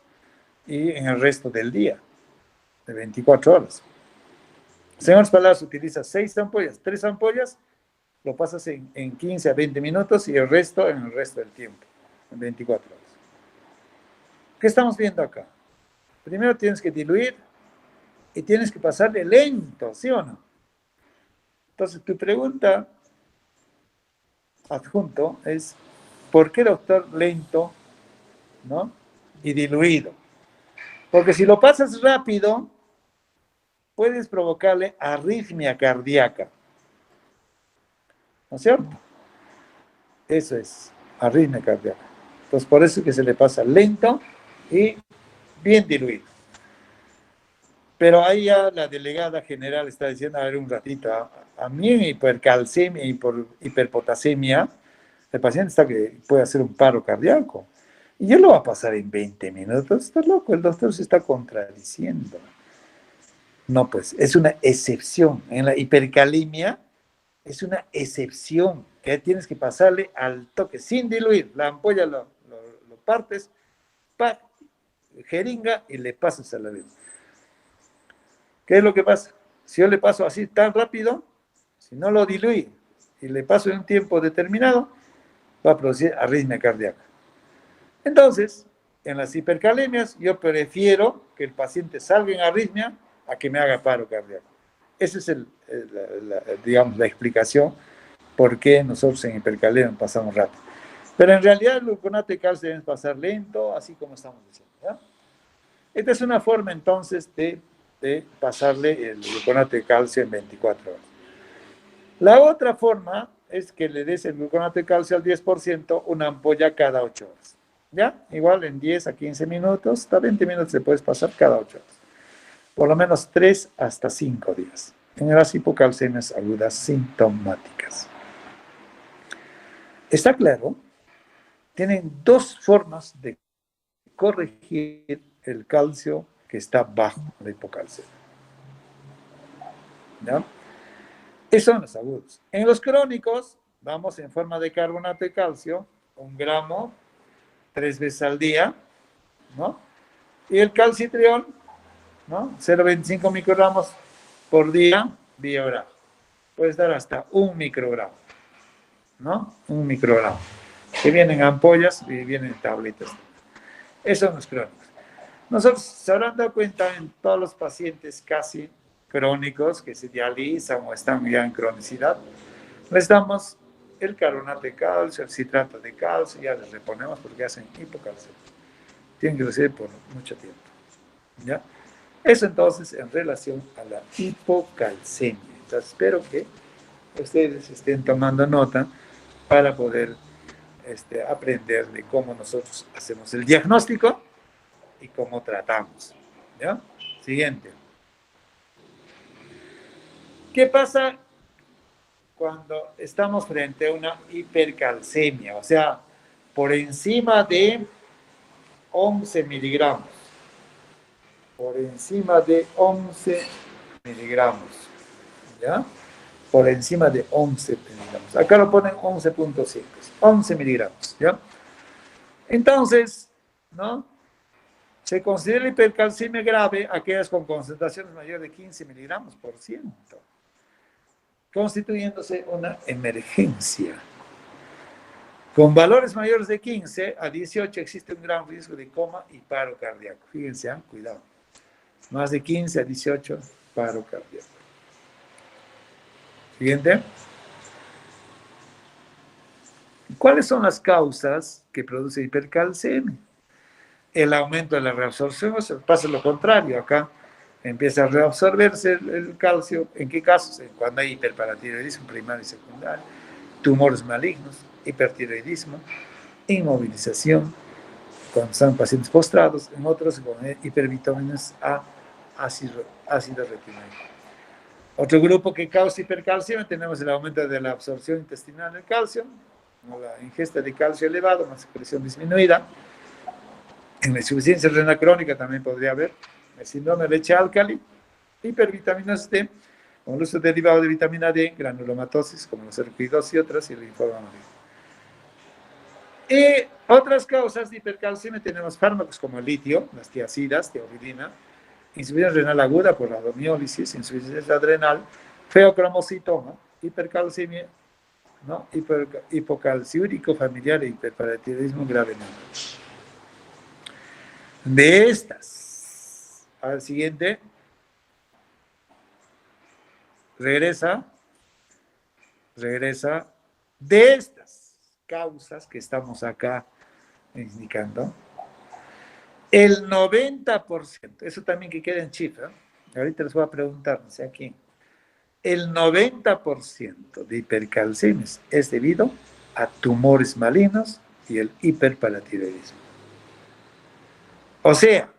y en el resto del día, de 24 horas. Señor Palazzo utiliza 6 ampollas, 3 ampollas, lo pasas en 15 a 20 minutos y el resto en el resto del tiempo, en 24 horas. ¿Qué estamos viendo acá? Primero tienes que diluir y tienes que pasarle lento, ¿sí o no? Entonces, tu pregunta adjunto es, ¿por qué, doctor, lento, ¿no? Y diluido? Porque si lo pasas rápido, puedes provocarle arritmia cardíaca. ¿No es cierto? Eso es, arritmia cardíaca. Entonces, por eso es que se le pasa lento y bien diluido. Pero ahí ya la delegada general está diciendo, a ver un ratito, a mí en hipercalcemia y por hiperpotasemia, el paciente está que puede hacer un paro cardíaco. Y ya lo va a pasar en 20 minutos. Está loco, el doctor se está contradiciendo. No, pues, es una excepción. En la hipercalemia es una excepción que tienes que pasarle al toque sin diluir. La ampolla lo partes, ¡pac! Jeringa y le pasas a la vida. ¿Qué es lo que pasa? Si yo le paso así tan rápido, si no lo diluye y le paso en un tiempo determinado, va a producir arritmia cardíaca. Entonces, en las hipercalemias, yo prefiero que el paciente salga en arritmia a que me haga paro cardíaco. Esa es digamos, la explicación por qué nosotros en hipercalemia pasamos rápido. Pero en realidad el gluconato de calcio debe pasar lento, así como estamos diciendo, ¿ya? Esta es una forma entonces de pasarle el gluconato de calcio en 24 horas. La otra forma es que le des el gluconato de calcio al 10%, una ampolla cada 8 horas. ¿Ya? Igual en 10 a 15 minutos, hasta 20 minutos le puedes pasar cada 8 horas. Por lo menos 3 hasta 5 días. En las hipocalcemias agudas sintomáticas. ¿Está claro? Tienen 2 formas de corregir el calcio que está bajo la hipocalcemia. ¿Ya? Esos son los agudos. En los crónicos, vamos en forma de carbonato de calcio, 1 gramo, 3 veces al día, ¿no? Y el calcitriol, ¿no? 0,25 microgramos por día, vía oral. Puedes dar hasta 1 microgramo, ¿no? 1 microgramo. Que vienen ampollas y vienen tablitas. Esos son los crónicos. Nosotros se habrán dado cuenta en todos los pacientes casi crónicos que se dializan o están ya en cronicidad, les damos el carbonato de calcio, el citrato de calcio, ya les reponemos porque hacen hipocalcemia. Tienen que recibir por mucho tiempo. ¿Ya? Eso entonces en relación a la hipocalcemia. Entonces espero que ustedes estén tomando nota para poder aprender de cómo nosotros hacemos el diagnóstico y cómo tratamos. ¿Ya? Siguiente. ¿Qué pasa cuando estamos frente a una hipercalcemia? O sea, por encima de 11 miligramos. Por encima de 11 miligramos. ¿Ya? Por encima de 11 miligramos. Acá lo ponen 11.5. 11 miligramos. ¿Ya? Entonces, ¿no? Se considera hipercalcemia grave aquellas con concentraciones mayores de 15 miligramos por ciento, constituyéndose una emergencia. Con valores mayores de 15 a 18 existe un gran riesgo de coma y paro cardíaco. Fíjense, cuidado. Más de 15 a 18, paro cardíaco. Siguiente. ¿Cuáles son las causas que producen hipercalcemia? El aumento de la reabsorción, pasa lo contrario. Acá empieza a reabsorberse el calcio. ¿En qué casos? Cuando hay hiperparatiroidismo primario y secundario, tumores malignos, hipertiroidismo, inmovilización, cuando son pacientes postrados, en otros con hipervitaminas A, ácido retinoico. Otro grupo que causa hipercalcemia, tenemos el aumento de la absorción intestinal del calcio, la ingesta de calcio elevado, una secreción disminuida. En la insuficiencia renal crónica también podría haber el síndrome de leche álcali, hipervitaminas D, con el uso derivado de vitamina D, granulomatosis, como la sarcoidosis y otras, y el linfoma maligno. Y otras causas de hipercalcemia tenemos fármacos como el litio, las tiazidas, tiaurina, insuficiencia renal aguda por la domiólisis, insuficiencia adrenal, feocromocitoma, hipercalcemia, ¿no? Hipocalciúrico familiar e hiperparatiroidismo grave. De estas, al siguiente, regresa, de estas causas que estamos acá indicando, el 90%, eso también que queda en cifra, ahorita les voy a preguntar, no sé aquí, el 90% de hipercalcemias es debido a tumores malignos y el hiperparatiroidismo. O sea,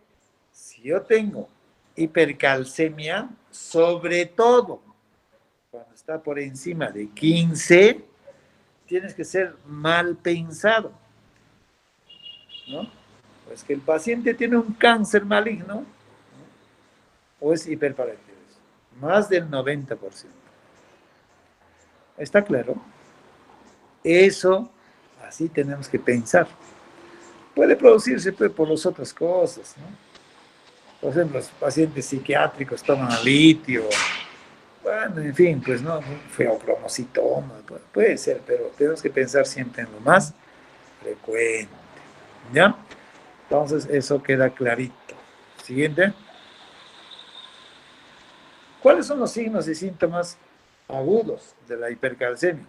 si yo tengo hipercalcemia, sobre todo cuando está por encima de 15, tienes que ser mal pensado, ¿no? Pues que el paciente tiene un cáncer maligno, ¿no? O es hiperparatiroidismo, más del 90%. ¿Está claro? Eso, así tenemos que pensar. Puede producirse por las otras cosas, ¿no? Por ejemplo, los pacientes psiquiátricos toman litio, bueno, en fin, pues no, feocromocitoma, puede ser, pero tenemos que pensar siempre en lo más frecuente, ¿ya? Entonces, eso queda clarito. Siguiente. ¿Cuáles son los signos y síntomas agudos de la hipercalcemia?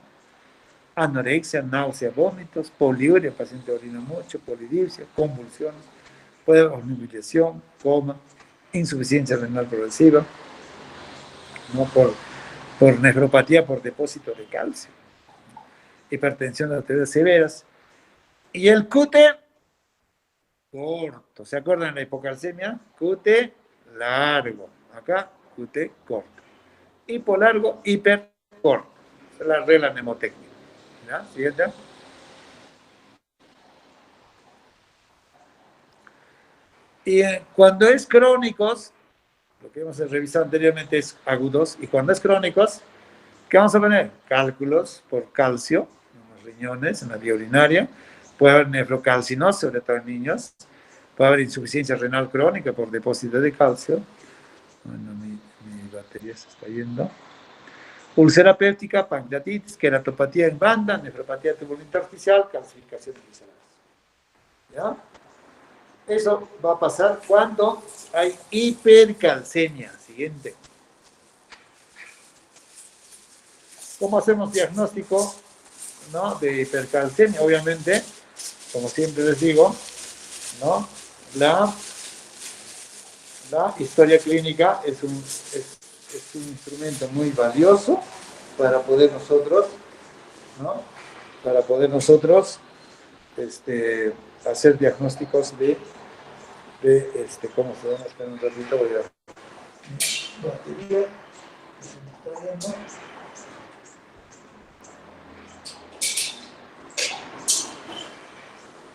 Anorexia, náusea, vómitos, poliuria, el paciente orina mucho, polidipsia, convulsiones, puede haber omnibulización, coma, insuficiencia renal progresiva, ¿no? por nefropatía por depósito de calcio, hipertensión arterial severas, y el QT corto. ¿Se acuerdan de la hipocalcemia? QT largo. Acá, QT corto. Hipo largo, hiper corto. Esa es la regla mnemotécnica. ¿Ya? Siguiente. Y cuando es crónicos, lo que hemos revisado anteriormente es agudos, y cuando es crónicos, ¿qué vamos a poner? Cálculos por calcio en los riñones, en la vía urinaria. Puede haber nefrocalcinosis, sobre todo en niños. Puede haber insuficiencia renal crónica por depósito de calcio. Bueno, mi batería se está yendo. Úlcera péptica, pancreatitis, queratopatía en banda, nefropatía tubular intersticial, calcificación de viscerales. ¿Ya? Eso va a pasar cuando hay hipercalcemia. Siguiente. ¿Cómo hacemos diagnóstico, ¿no?, de hipercalcemia? Obviamente, como siempre les digo, ¿no?, la historia clínica es un instrumento muy valioso para poder nosotros, ¿no?, para poder nosotros hacer diagnósticos ¿cómo se llama? Espera un ratito, voy a... Batería, se me está yendo.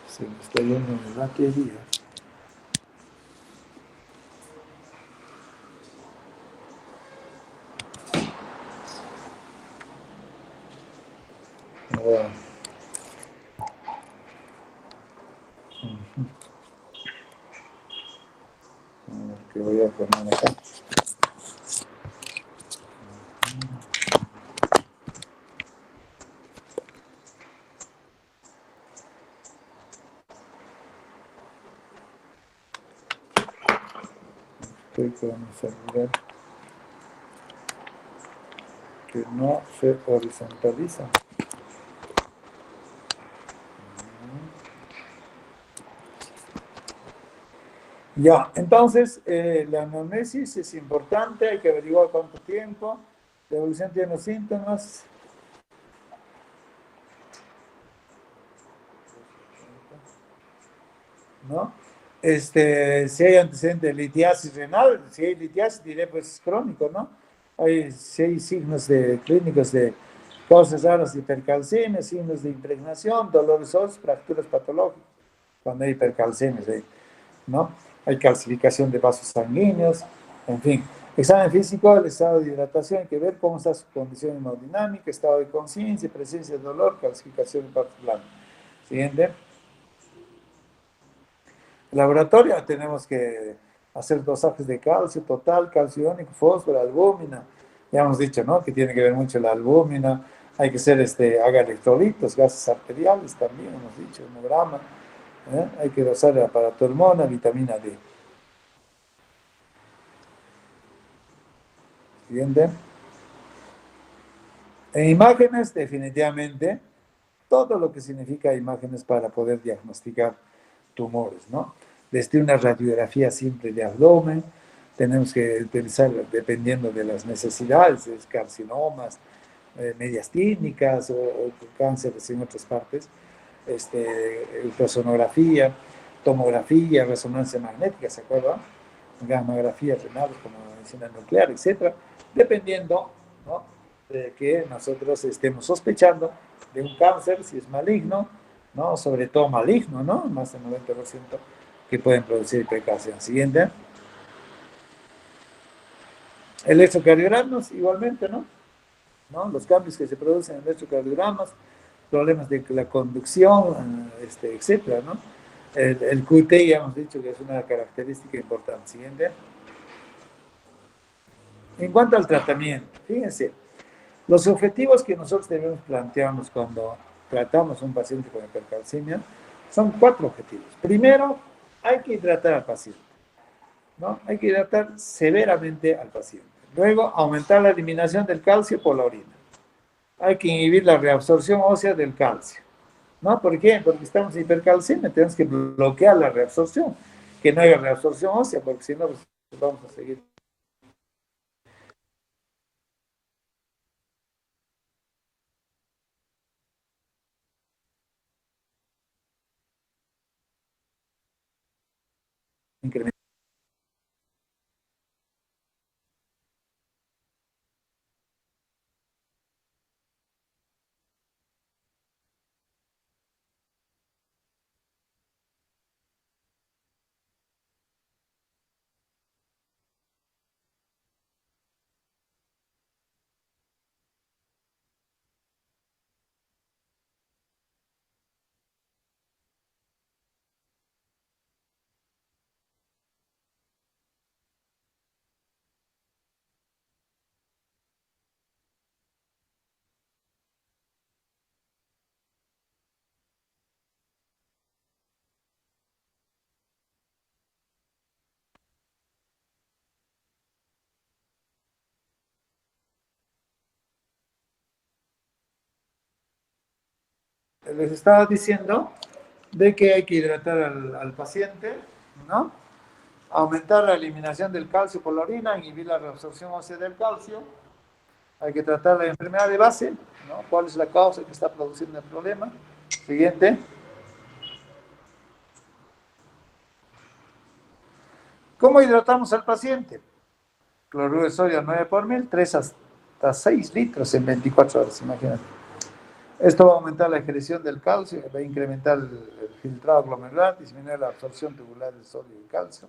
Se me está yendo mi batería. Bueno. Que voy a poner acá. Estoy con mi celular que no se horizontaliza. Ya, entonces la anamnesis es importante, hay que averiguar cuánto tiempo, la evolución tiene los síntomas. ¿No? Si hay antecedentes de litiasis renal, si hay litiasis, diré pues crónico, ¿no? Si hay signos clínicos de causas raras de hipercalcemia, signos de impregnación, dolores óseos, fracturas patológicas, cuando hay hipercalcemia, ¿no? Hay calcificación de vasos sanguíneos, en fin. Examen físico, el estado de hidratación, hay que ver cómo está su condición hemodinámica, estado de conciencia, presencia de dolor, calcificación de partes blandas. Siguiente. Laboratorio tenemos que hacer dosajes de calcio total, calcio iónico, fósforo, albúmina. Ya hemos dicho, ¿no?, que tiene que ver mucho la albúmina. Hay que hacer haga electrolitos, gases arteriales también, hemos dicho, hemograma. Hay que dosar el aparato hormona, vitamina D. ¿Entienden? En imágenes, definitivamente, todo lo que significa imágenes para poder diagnosticar tumores, ¿no? Desde una radiografía simple de abdomen, tenemos que utilizar, dependiendo de las necesidades, carcinomas, mediastínicas o cánceres en otras partes, ultrasonografía, tomografía, resonancia magnética, ¿se acuerdan? Gamografía renal, como medicina nuclear, etcétera, dependiendo, ¿no?, de que nosotros estemos sospechando de un cáncer, si es maligno, ¿no?, sobre todo maligno, ¿no?, más del 90% que pueden producir hipercalcemia. Siguiente. Electrocardiogramas, igualmente, ¿no? Los cambios que se producen en electrocardiogramas, problemas de la conducción, etcétera, ¿no? El QT ya hemos dicho que es una característica importante. Siguiente. En cuanto al tratamiento, fíjense, los objetivos que nosotros debemos plantearnos cuando tratamos a un paciente con hipercalcemia son 4 objetivos. Primero, hay que hidratar al paciente, ¿no? Hay que hidratar severamente al paciente. Luego, aumentar la eliminación del calcio por la orina. Hay que inhibir la reabsorción ósea del calcio, ¿no? ¿Por qué? Porque estamos en hipercalcemia, tenemos que bloquear la reabsorción, que no haya reabsorción ósea, porque si no, pues, vamos a seguir incrementando. les estaba diciendo de que hay que hidratar al paciente, ¿no? Aumentar la eliminación del calcio por la orina, inhibir la reabsorción ósea del calcio. Hay que tratar la enfermedad de base, ¿no? ¿Cuál es la causa que está produciendo el problema? Siguiente. ¿Cómo hidratamos al paciente? Cloruro de sodio 9 por mil, 3 hasta 6 litros en 24 horas, imagínate. Esto va a aumentar la excreción del calcio, va a incrementar el filtrado glomerular, disminuir la absorción tubular del sodio y calcio,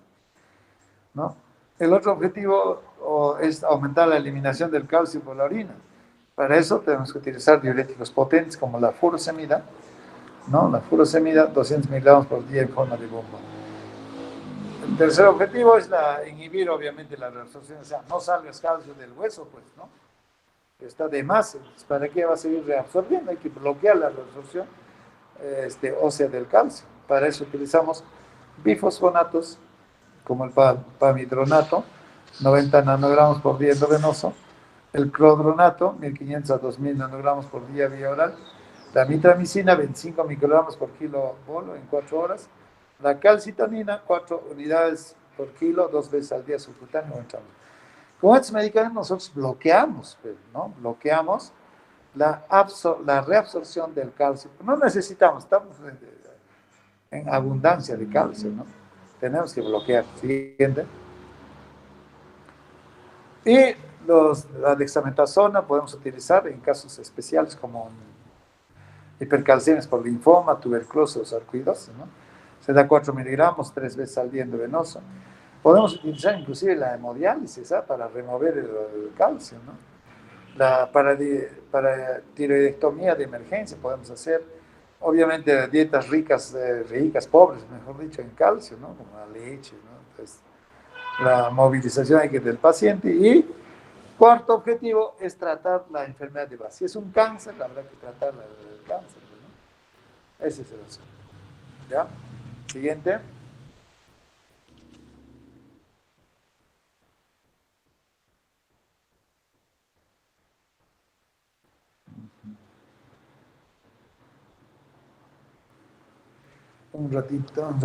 ¿no? El otro objetivo es aumentar la eliminación del calcio por la orina. Para eso tenemos que utilizar diuréticos potentes como la furosemida, ¿no? La furosemida, 200 miligramos por día en forma de bomba. El tercer objetivo es inhibir, obviamente, la reabsorción, o sea, no salgas calcio del hueso, pues, ¿no? Está de más, ¿para qué va a seguir reabsorbiendo? Hay que bloquear la reabsorción ósea del calcio. Para eso utilizamos bifosfonatos, como el pamidronato, 90 nanogramos por día endovenoso, el clordronato, 1500 a 2000 nanogramos por día vía oral, la mitramicina, 25 microgramos por kilo bolo en 4 horas, la calcitonina, 4 unidades por kilo, 2 veces al día subcutáneo o intramuscular. Con estos medicamentos nosotros bloqueamos, ¿no? Bloqueamos la reabsorción del calcio. No necesitamos, estamos en abundancia de calcio, ¿no? Tenemos que bloquear. Siguiente. Y la dexametasona podemos utilizar en casos especiales como hipercalcemias por linfoma, tuberculosis o sarcoidosis, ¿no? Se da 4 miligramos 3 veces al día endovenoso. Podemos utilizar inclusive la hemodiálisis, ¿eh? Para remover el calcio, ¿no? Para tiroidectomía de emergencia podemos hacer, obviamente, dietas ricas, pobres, mejor dicho, en calcio, ¿no? Como la leche, ¿no? Entonces, la movilización del paciente. Y cuarto objetivo es tratar la enfermedad de base. Si es un cáncer, habrá que tratar el cáncer, ¿no? Ese es el asunto. ¿Ya? Siguiente. Un ratito.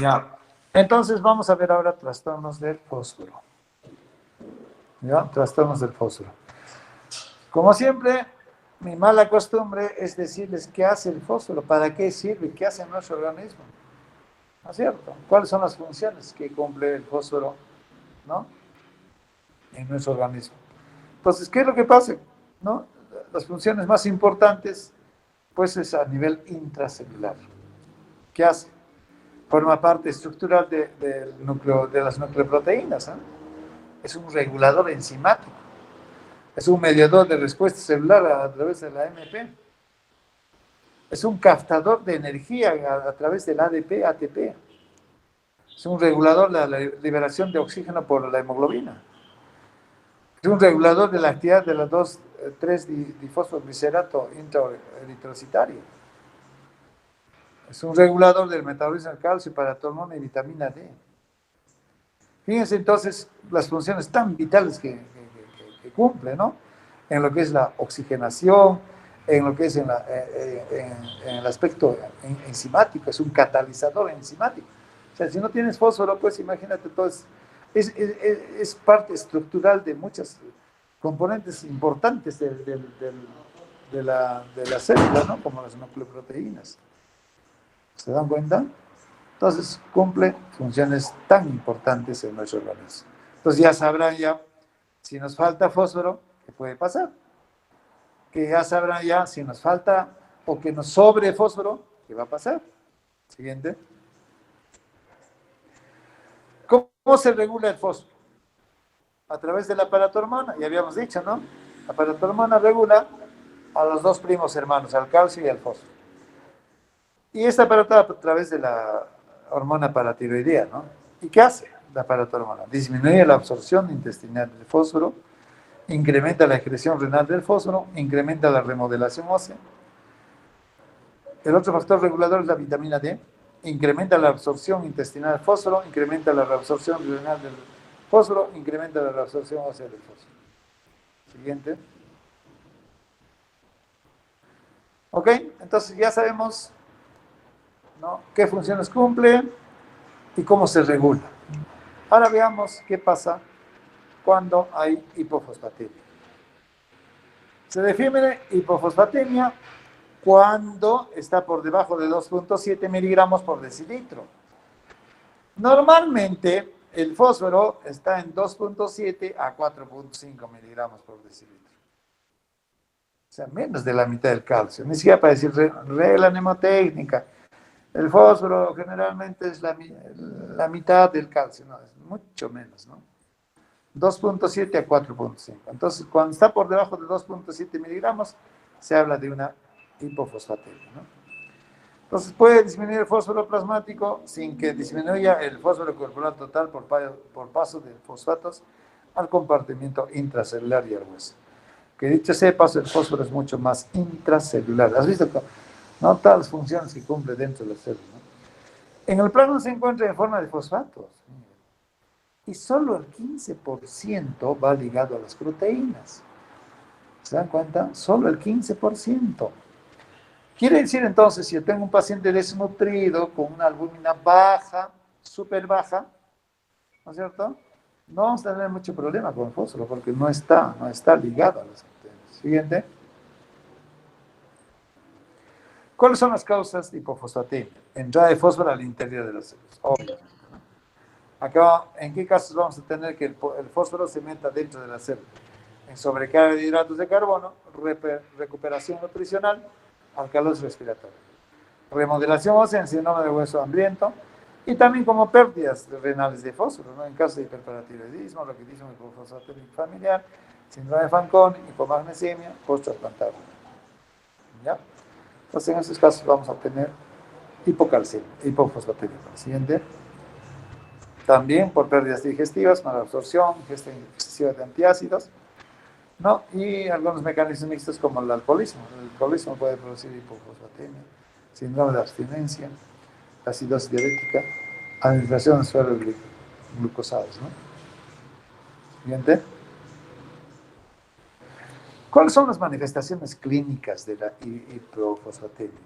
Ya. Entonces vamos a ver ahora trastornos del fósforo. ¿Ya? Trastornos del fósforo. Como siempre, mi mala costumbre es decirles qué hace el fósforo, para qué sirve, qué hace en nuestro organismo. ¿No es cierto? ¿Cuáles son las funciones que cumple el fósforo, ¿no? En nuestro organismo? Entonces, ¿qué es lo que pasa? ¿No? Las funciones más importantes, pues, es a nivel intracelular. ¿Qué hace? Forma parte estructural del núcleo, de las nucleoproteínas, ¿eh? Es un regulador enzimático. Es un mediador de respuesta celular a través de la AMP. Es un captador de energía a través del ADP, ATP. Es un regulador de la liberación de oxígeno por la hemoglobina. Es un regulador de la actividad de las 2,3-difosfoglicerato intraeritrocitario. Es un regulador del metabolismo del calcio, paratormona y vitamina D. Fíjense entonces las funciones tan vitales que cumple, ¿no? En lo que es la oxigenación, en lo que es en el aspecto enzimático, es un catalizador enzimático. O sea, si no tienes fósforo, pues imagínate, todo es parte estructural de muchas componentes importantes de la célula, ¿no? Como las nucleoproteínas. ¿Se dan cuenta? Entonces cumple funciones tan importantes en nuestro organismo. Entonces ya sabrán ya, si nos falta fósforo, ¿qué puede pasar? Que ya sabrán ya, si nos falta o que nos sobre fósforo, ¿qué va a pasar? Siguiente. ¿Cómo se regula el fósforo? A través de la paratormona, ya habíamos dicho, ¿no? La paratormona regula a los dos primos hermanos, al calcio y al fósforo. Y esta aparato a través de la hormona paratiroidea, ¿no? ¿Y qué hace la paratormona? Disminuye la absorción intestinal del fósforo, incrementa la excreción renal del fósforo, incrementa la remodelación ósea. El otro factor regulador es la vitamina D, incrementa la absorción intestinal del fósforo, incrementa la reabsorción renal del fósforo, incrementa la reabsorción ósea del fósforo. Siguiente. Ok, entonces ya sabemos, ¿no?, qué funciones cumple y cómo se regula. Ahora veamos qué pasa cuando hay hipofosfatemia. Se define hipofosfatemia cuando está por debajo de 2.7 miligramos por decilitro. Normalmente el fósforo está en 2.7 a 4.5 miligramos por decilitro. O sea, menos de la mitad del calcio. Ni siquiera para decir regla mnemotécnica. El fósforo generalmente es la mitad del calcio, no, es mucho menos, ¿no? 2.7 a 4.5. Entonces, cuando está por debajo de 2.7 miligramos, se habla de una hipofosfatemia, ¿no? Entonces, puede disminuir el fósforo plasmático sin que disminuya el fósforo corporal total por paso de fosfatos al compartimiento intracelular y al hueso. Que dicho sea paso, el fósforo es mucho más intracelular. ¿Has visto que no todas las funciones que cumple dentro de la célula, ¿no? En el plasma se encuentra en forma de fosfatos. Y solo el 15% va ligado a las proteínas. ¿Se dan cuenta? Solo el 15%. Quiere decir entonces, si yo tengo un paciente desnutrido con una albúmina baja, súper baja, ¿no es cierto?, no vamos a tener mucho problema con el fósforo porque no está ligado a las proteínas. Siguiente. ¿Cuáles son las causas de hipofosfatemia? Entrada de fósforo al interior de las células, obviamente, ¿no? Acá, ¿en qué casos vamos a tener que el fósforo se meta dentro de la célula? En sobrecarga de hidratos de carbono, recuperación nutricional, alcalosis respiratoria, remodelación ósea en síndrome de hueso hambriento y también como pérdidas renales de fósforo, ¿no?, en caso de hiperparatiroidismo, raquitismo hipofosfatémico familiar, síndrome de Fanconi, hipomagnesemia, posttrasplantar. ¿Ya? Entonces, en estos casos vamos a obtener hipocalcemia, hipofosfatemia. Siguiente. También por pérdidas digestivas, mala absorción, ingesta excesiva de antiácidos, ¿no?, y algunos mecanismos mixtos como el alcoholismo. El alcoholismo puede producir hipofosfatemia, síndrome de abstinencia, acidosis diabética, administración de sueros glucosados, ¿no? Siguiente. ¿Cuáles son las manifestaciones clínicas de la hipofosfatemia?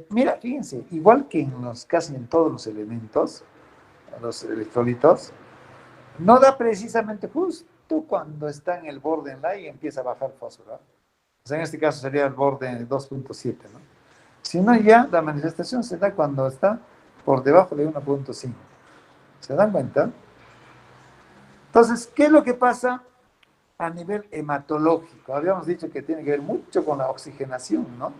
Mira, fíjense, igual que casi en todos los elementos, los electrolitos, no da precisamente justo cuando está en el borde en la y empieza a bajar fósforo, ¿eh? O sea, en este caso sería el borde de 2.7, ¿no? Si no, ya la manifestación se da cuando está por debajo de 1.5. ¿Se dan cuenta? Entonces, ¿qué es lo que pasa a nivel hematológico? Habíamos dicho que tiene que ver mucho con la oxigenación, ¿no?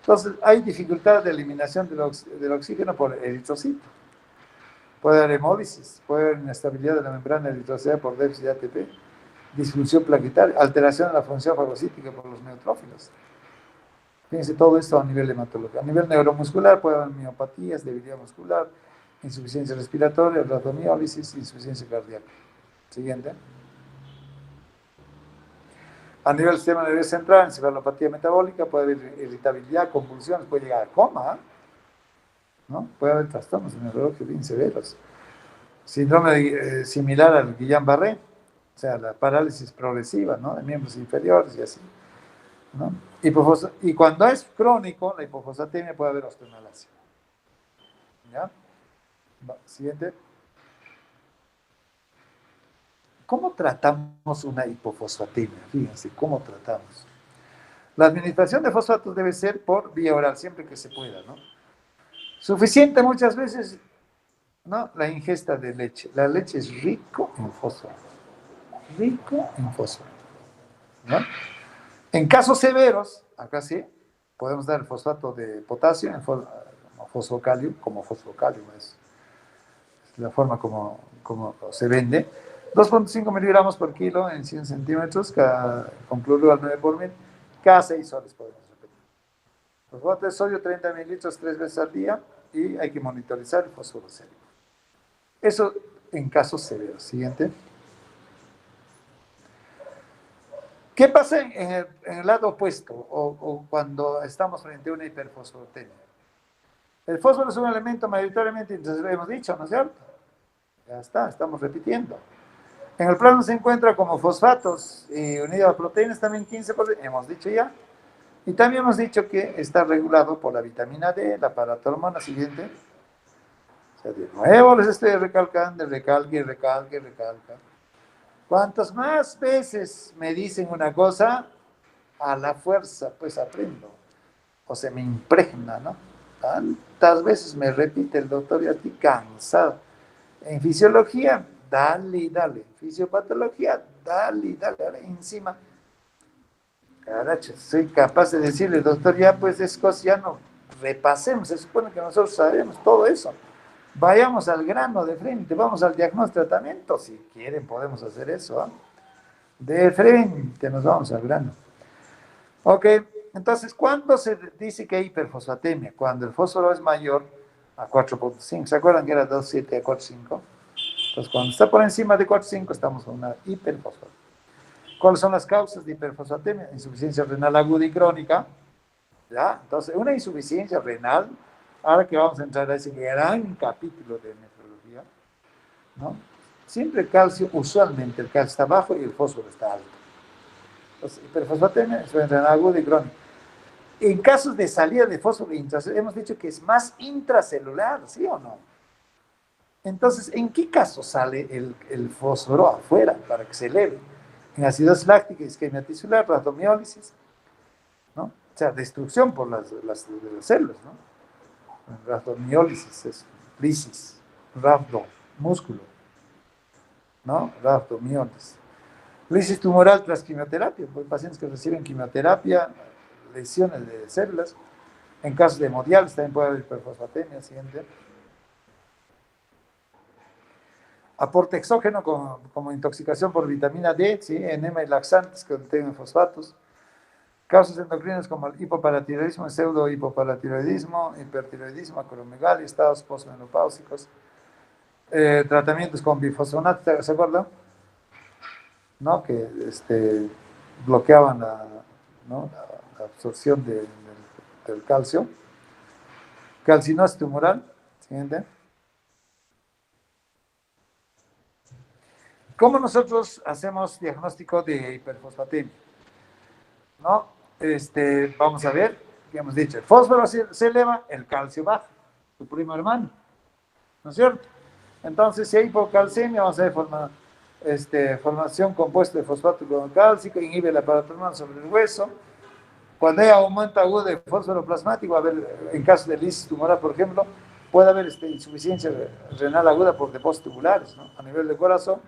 Entonces, hay dificultad de eliminación del oxígeno por eritrocito. Puede haber hemólisis, puede haber inestabilidad de la membrana eritrocitaria por déficit de ATP, disfunción plaquetaria, alteración de la función fagocítica por los neutrófilos. Fíjense, todo esto a nivel hematológico. A nivel neuromuscular puede haber miopatías, debilidad muscular, insuficiencia respiratoria, rhabdomiólisis, insuficiencia cardíaca. Siguiente. A nivel del sistema nervioso central, encefalopatía metabólica, puede haber irritabilidad, convulsiones, puede llegar a coma, ¿no? Puede haber trastornos neurológicos bien severos. Síndrome similar al Guillain-Barré, o sea, la parálisis progresiva, ¿no?, de miembros inferiores y así, ¿no? Y cuando es crónico, la hipofosfatemia, puede haber osteomalacia. ¿Ya? Siguiente. ¿Cómo tratamos una hipofosfatemia? Fíjense, ¿cómo tratamos? La administración de fosfatos debe ser por vía oral, siempre que se pueda, ¿no? Suficiente muchas veces, ¿no?, la ingesta de leche. La leche es rico en fósforo. Rico en fósforo, ¿no? En casos severos, acá sí, podemos dar el fosfato de potasio, fosfocalio, como fosfocalio, es la forma como se vende. 2.5 miligramos por kilo en 100 centímetros, con cloruro al 9 por mil, cada 6 horas podemos repetir. Fosfato de sodio, 30 mililitros 3 veces al día, y hay que monitorizar el fósforo sérico. Eso en casos severos. Siguiente. ¿Qué pasa en el lado opuesto o cuando estamos frente a una hiperfosfatemia? El fósforo es un elemento mayoritariamente, entonces lo hemos dicho, ¿no es cierto? Ya está, estamos repitiendo. En el plano se encuentra como fosfatos y unido a proteínas también 15%, hemos dicho ya. Y también hemos dicho que está regulado por la vitamina D, la paratormona. Siguiente. O sea, de nuevo les estoy recalcando, recalque. Cuantas más veces me dicen una cosa, a la fuerza pues aprendo. O se me impregna, ¿no? Tantas veces me repite el doctor y estoy cansado. En fisiología, dale. Fisiopatología, dale. Ahora encima, caracho, soy capaz de decirle, doctor, ya pues es cosa, ya no repasemos. Se supone que nosotros sabemos todo eso. Vayamos al grano de frente, vamos al diagnóstico tratamiento. Si quieren, podemos hacer eso, ¿eh? De frente nos vamos al grano. Ok, entonces, ¿cuándo se dice que hay hiperfosfatemia? Cuando el fósforo es mayor a 4.5. ¿Se acuerdan que era 2.7 a 4.5? Entonces, cuando está por encima de 4.5, estamos en una hiperfosfatemia. ¿Cuáles son las causas de hiperfosfatemia? Insuficiencia renal aguda y crónica. ¿Ya? Entonces, una insuficiencia renal, ahora que vamos a entrar a ese gran capítulo de nefrología, ¿no? Siempre el calcio, usualmente el calcio está bajo y el fósforo está alto. Entonces, hiperfosfatemia, insuficiencia renal aguda y crónica. En casos de salida de fósforo intracelular, hemos dicho que es más intracelular, ¿sí o no? Entonces, ¿en qué caso sale el fósforo afuera para que se eleve? En acidosis láctica, isquemia tisular, rhabdomiólisis, ¿no? O sea, destrucción por las células, ¿no? Rhabdomiólisis es lisis, rhabdo, músculo, ¿no? Rhabdomiólisis. Lisis tumoral tras quimioterapia, pues pacientes que reciben quimioterapia, lesiones de células. En casos de hemodiálisis también puede haber hiperfosfatemia. Siguiente. Aporte exógeno como intoxicación por vitamina D, ¿sí? Enema y laxantes que contienen fosfatos. Causas endocrinas como el hipoparatiroidismo, el pseudohipoparatiroidismo, hipertiroidismo, acromegalia, estados postmenopáusicos. Tratamientos con bifosfonato, ¿se acuerdan? ¿No? Que bloqueaban ¿no? la absorción del calcio. Calcinosis tumoral. Siguiente. ¿Cómo nosotros hacemos diagnóstico de hiperfosfatemia? ¿No? Vamos a ver, ya hemos dicho, el fósforo se eleva, el calcio baja, su primo hermano, ¿no es cierto? Entonces, si hay hipocalcemia, vamos a ver formación compuesta de fosfato con cálcico, inhibe la paratormona sobre el hueso. Cuando hay aumento agudo de fósforo plasmático, a ver, en caso de lisis tumoral, por ejemplo, puede haber insuficiencia renal aguda por depósitos tubulares, ¿no? A nivel de corazón,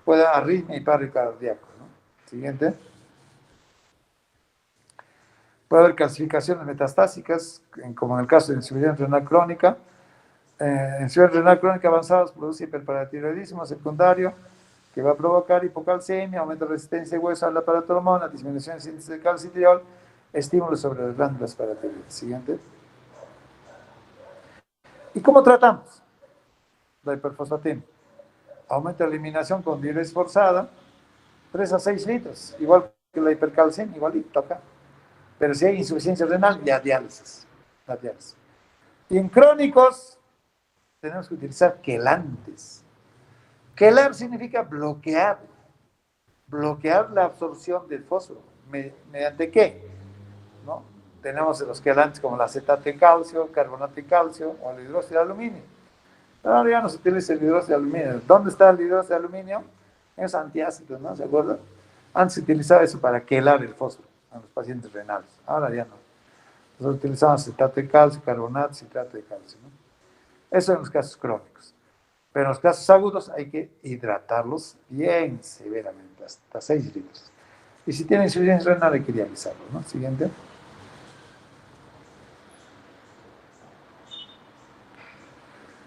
puede haber arritmia y paro cardíaco, ¿no? Siguiente. Puede haber calcificaciones metastásicas, como en el caso de insuficiencia renal crónica. Insuficiencia renal crónica avanzada produce hiperparatiroidismo secundario, que va a provocar hipocalcemia, aumento de resistencia de hueso a la paratormona, disminución de síntesis de calcitriol, estímulos sobre las glándulas paratiroides. Siguiente. ¿Y cómo tratamos la hiperfosfatemia? Aumento de eliminación con diuresis forzada, 3 a 6 litros, igual que la hipercalcemia, igualito acá. Pero si hay insuficiencia renal, ya diálisis. La diálisis. Y en crónicos, tenemos que utilizar quelantes. Quelar significa bloquear la absorción del fósforo. ¿Mediante qué? ¿No? Tenemos los quelantes como el acetato de calcio, carbonato de calcio o el hidróxido de aluminio. Pero ahora ya no se utiliza el hidróxido de aluminio. ¿Dónde está el hidróxido de aluminio? Es antiácido, ¿no? ¿Se acuerdan? Antes se utilizaba eso para quelar el fósforo a los pacientes renales. Ahora ya no. Nosotros utilizamos acetato de calcio, carbonato, citrato de calcio, ¿no? Eso en los casos crónicos. Pero en los casos agudos hay que hidratarlos bien severamente, hasta 6 litros. Y si tienen insuficiencia renal hay que dializarlos, ¿no? Siguiente.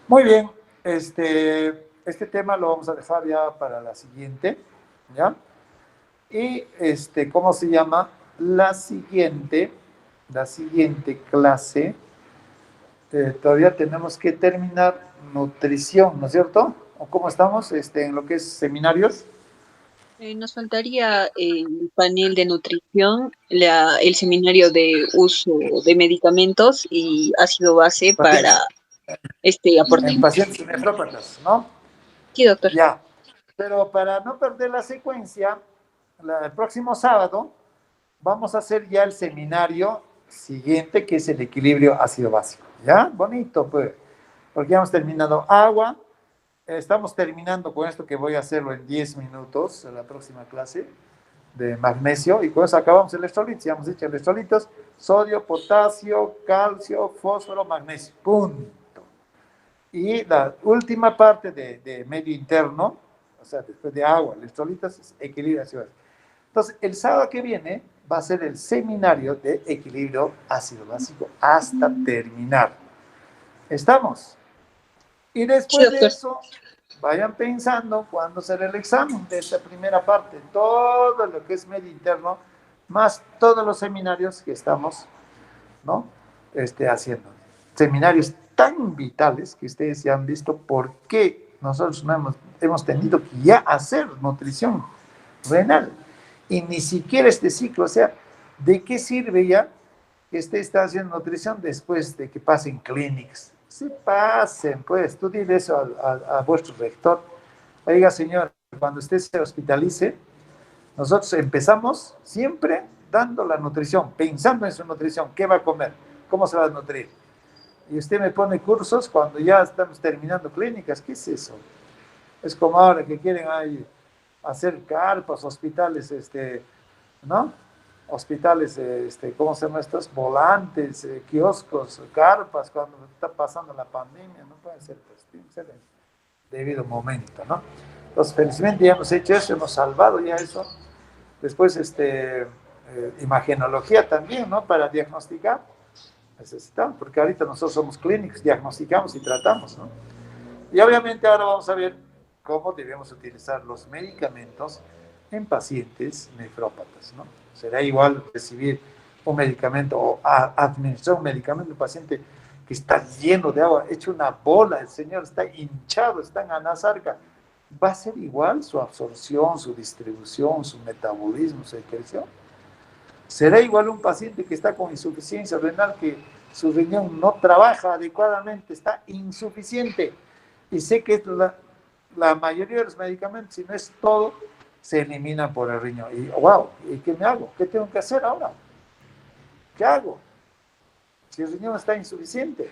Muy bien. Este tema lo vamos a dejar ya para la siguiente, ¿ya? Y, ¿cómo se llama? La siguiente la siguiente clase, todavía tenemos que terminar nutrición, ¿no es cierto? ¿O cómo estamos en lo que es seminarios? Nos faltaría el panel de nutrición, el seminario de uso de medicamentos y ácido base para Pacientes, este aporte. en pacientes nefrópatas, ¿no? Sí, doctor. Ya. Pero para no perder la secuencia, el próximo sábado vamos a hacer ya el seminario siguiente, que es el equilibrio ácido básico. ¿Ya? Bonito, pues. Porque ya hemos terminado agua. Estamos terminando con esto que voy a hacerlo en 10 minutos en la próxima clase de magnesio. Y con eso acabamos el electrolitos. Ya hemos dicho electrolitos: sodio, potasio, calcio, fósforo, magnesio. Punto. Y la última parte de medio interno, o sea, después de agua, electrolitos, es equilibrio ácido básico. Entonces, el sábado que viene va a ser el seminario de equilibrio ácido básico hasta terminar. ¿Estamos? Y Sí, después de doctor. eso, vayan pensando cuándo será el examen de esta primera parte. Todo lo que es medio interno, más todos los seminarios que estamos, ¿no? Haciendo. Seminarios tan vitales que ustedes ya han visto por qué nosotros no hemos tenido que ya hacer nutrición renal. Y ni siquiera este ciclo, o sea, ¿de qué sirve ya que usted está haciendo nutrición después de que pasen clínicas? Sí, pasen, pues, tú dile eso a vuestro rector. Oiga, señor, cuando usted se hospitalice, nosotros empezamos siempre dando la nutrición, pensando en su nutrición, qué va a comer, cómo se va a nutrir. Y usted me pone cursos cuando ya estamos terminando clínicas. ¿Qué es eso? Es como ahora que quieren ahí hacer carpas, hospitales, ¿no? Hospitales, ¿cómo se llaman estos? Volantes, kioscos, carpas, cuando está pasando la pandemia, no puede ser, pues, tiene que ser en debido momento, ¿no? Entonces, felizmente ya hemos hecho eso, hemos salvado ya eso. Después, imagenología también, ¿no? Para diagnosticar, necesitamos, porque ahorita nosotros somos clínicos, diagnosticamos y tratamos, ¿no? Y obviamente ahora vamos a ver cómo debemos utilizar los medicamentos en pacientes nefrópatas, ¿no? Será igual recibir un medicamento o administrar un medicamento a un paciente que está lleno de agua, hecho una bola, el señor está hinchado, está en anasarca. ¿Va a ser igual su absorción, su distribución, su metabolismo, su excreción? ¿Será igual un paciente que está con insuficiencia renal, que su riñón no trabaja adecuadamente, está insuficiente? Y sé que la mayoría de los medicamentos, si no es todo, se eliminan por el riñón. Y wow, ¿y qué me hago? ¿Qué tengo que hacer ahora? ¿Qué hago? Si el riñón está insuficiente.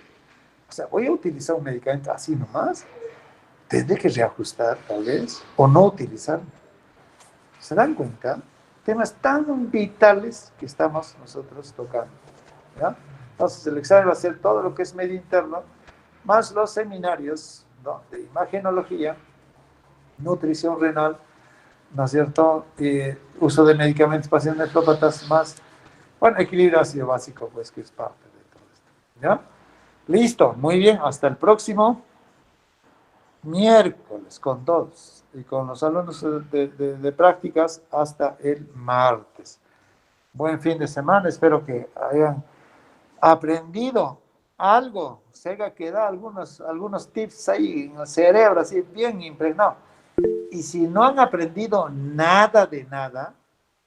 O sea, voy a utilizar un medicamento así nomás. Tendré que reajustar, tal vez, o no utilizar. ¿Se dan cuenta? Temas tan vitales que estamos nosotros tocando, ¿ya? Entonces, el examen va a ser todo lo que es medio interno, más los seminarios, ¿no? De imagenología, nutrición renal, ¿no es cierto? Uso de medicamentos pacientes nefrópatas, más, bueno, equilibrio ácido básico, pues, que es parte de todo esto, ¿ya? Listo, muy bien, hasta el próximo miércoles con todos y con los alumnos de prácticas hasta el martes. Buen fin de semana, espero que hayan aprendido algo, se haya quedado algunos tips ahí en el cerebro, así bien impregnado. Y si no han aprendido nada de nada,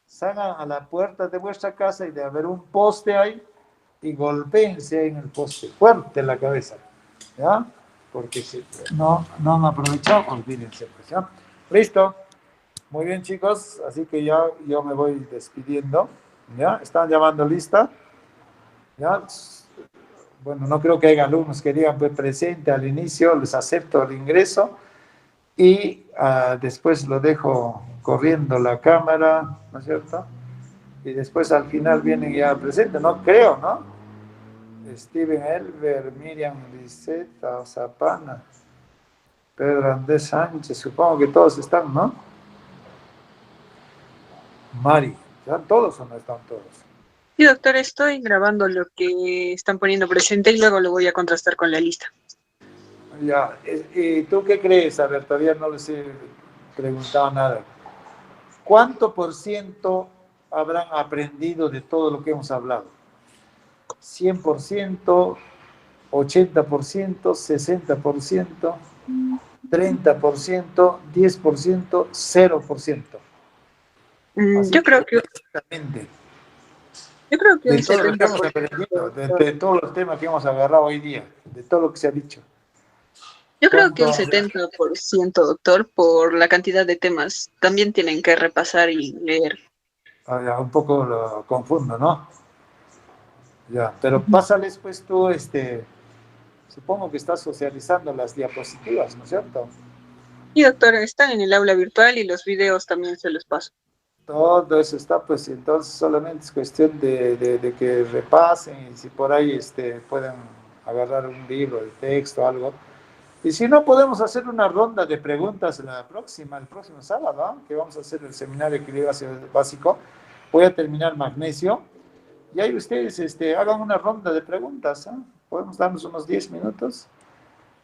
salgan a la puerta de vuestra casa y de haber un poste ahí y golpéense en el poste fuerte en la cabeza, ¿ya? Porque si no han aprovechado, olvídense, pues, ¿ya? Listo. Muy bien, chicos, así que ya yo me voy despidiendo, ¿ya? ¿Están llamando lista? ¿Ya? Bueno, no creo que haya alumnos que digan pues, presente al inicio, les acepto el ingreso y después lo dejo corriendo la cámara, ¿no es cierto? Y después al final vienen ya presente, no creo, ¿no? Steven Elber, Miriam Liseta, Zapana, Pedro Andrés Sánchez, supongo que todos están, ¿no? Mari, ¿están todos o no están todos? Sí, doctor, estoy grabando lo que están poniendo presente y luego lo voy a contrastar con la lista. Ya, ¿y tú qué crees? A ver, todavía no les he preguntado nada. ¿Cuánto por ciento habrán aprendido de todo lo que hemos hablado? 100%, 80%, 60%, 30%, 10%, 0%. Así Yo creo que, exactamente. yo creo que un De todo lo que hemos 70%. aprendido, de todos los temas que hemos agarrado hoy día, de todo lo que se ha dicho. Yo creo que un ¿Cuánto? 70%, doctor, por la cantidad de temas. También tienen que repasar y leer. Ya, un poco lo confundo, ¿no? Ya, pero pásales pues tú, supongo que estás socializando las diapositivas, ¿no es cierto? Y doctor, están en el aula virtual y los videos también se los paso. Todo eso está, pues entonces solamente es cuestión de que repasen y si por ahí pueden agarrar un libro de texto o algo. Y si no, podemos hacer una ronda de preguntas el próximo sábado, ¿ah? Que vamos a hacer el seminario de equilibrio básico. Voy a terminar magnesio. Y ahí ustedes hagan una ronda de preguntas, ¿ah? Podemos darnos unos 10 minutos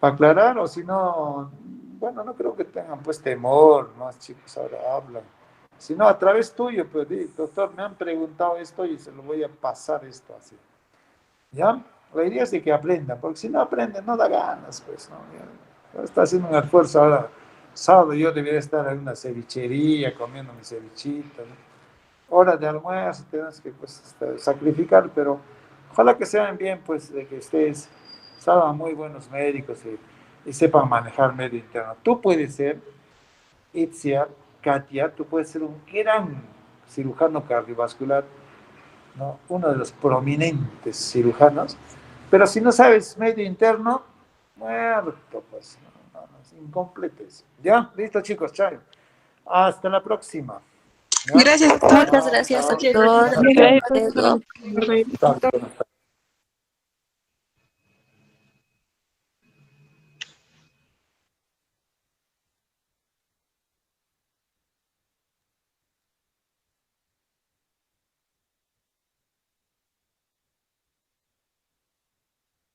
para aclarar, o si no, bueno, no creo que tengan pues temor, ¿no? Los chicos ahora hablan. Si no, a través tuyo, pues, doctor, me han preguntado esto y se lo voy a pasar esto así. ¿Ya? La idea es de que aprendan, porque si no aprenden, no da ganas, pues, ¿no? Ya, está haciendo un esfuerzo ahora. Sábado yo debería estar en una cevichería comiendo mi cevichito, ¿no? Hora de almuerzo, tienes que pues, sacrificar, pero ojalá que sean bien, pues, de que ustedes salgan muy buenos médicos y sepan manejar medio interno. Tú puedes ser, Itzia, Katia, tú puedes ser un gran cirujano cardiovascular, ¿no? Uno de los prominentes cirujanos, pero si no sabes medio interno, muerto, pues, no, es incompleto eso. ¿Ya? Listo, chicos, chao. Hasta la próxima. ¿Ya? Gracias, doctor. Muchas gracias, Muchas doctor. gracias. Hasta luego. Chao, chao.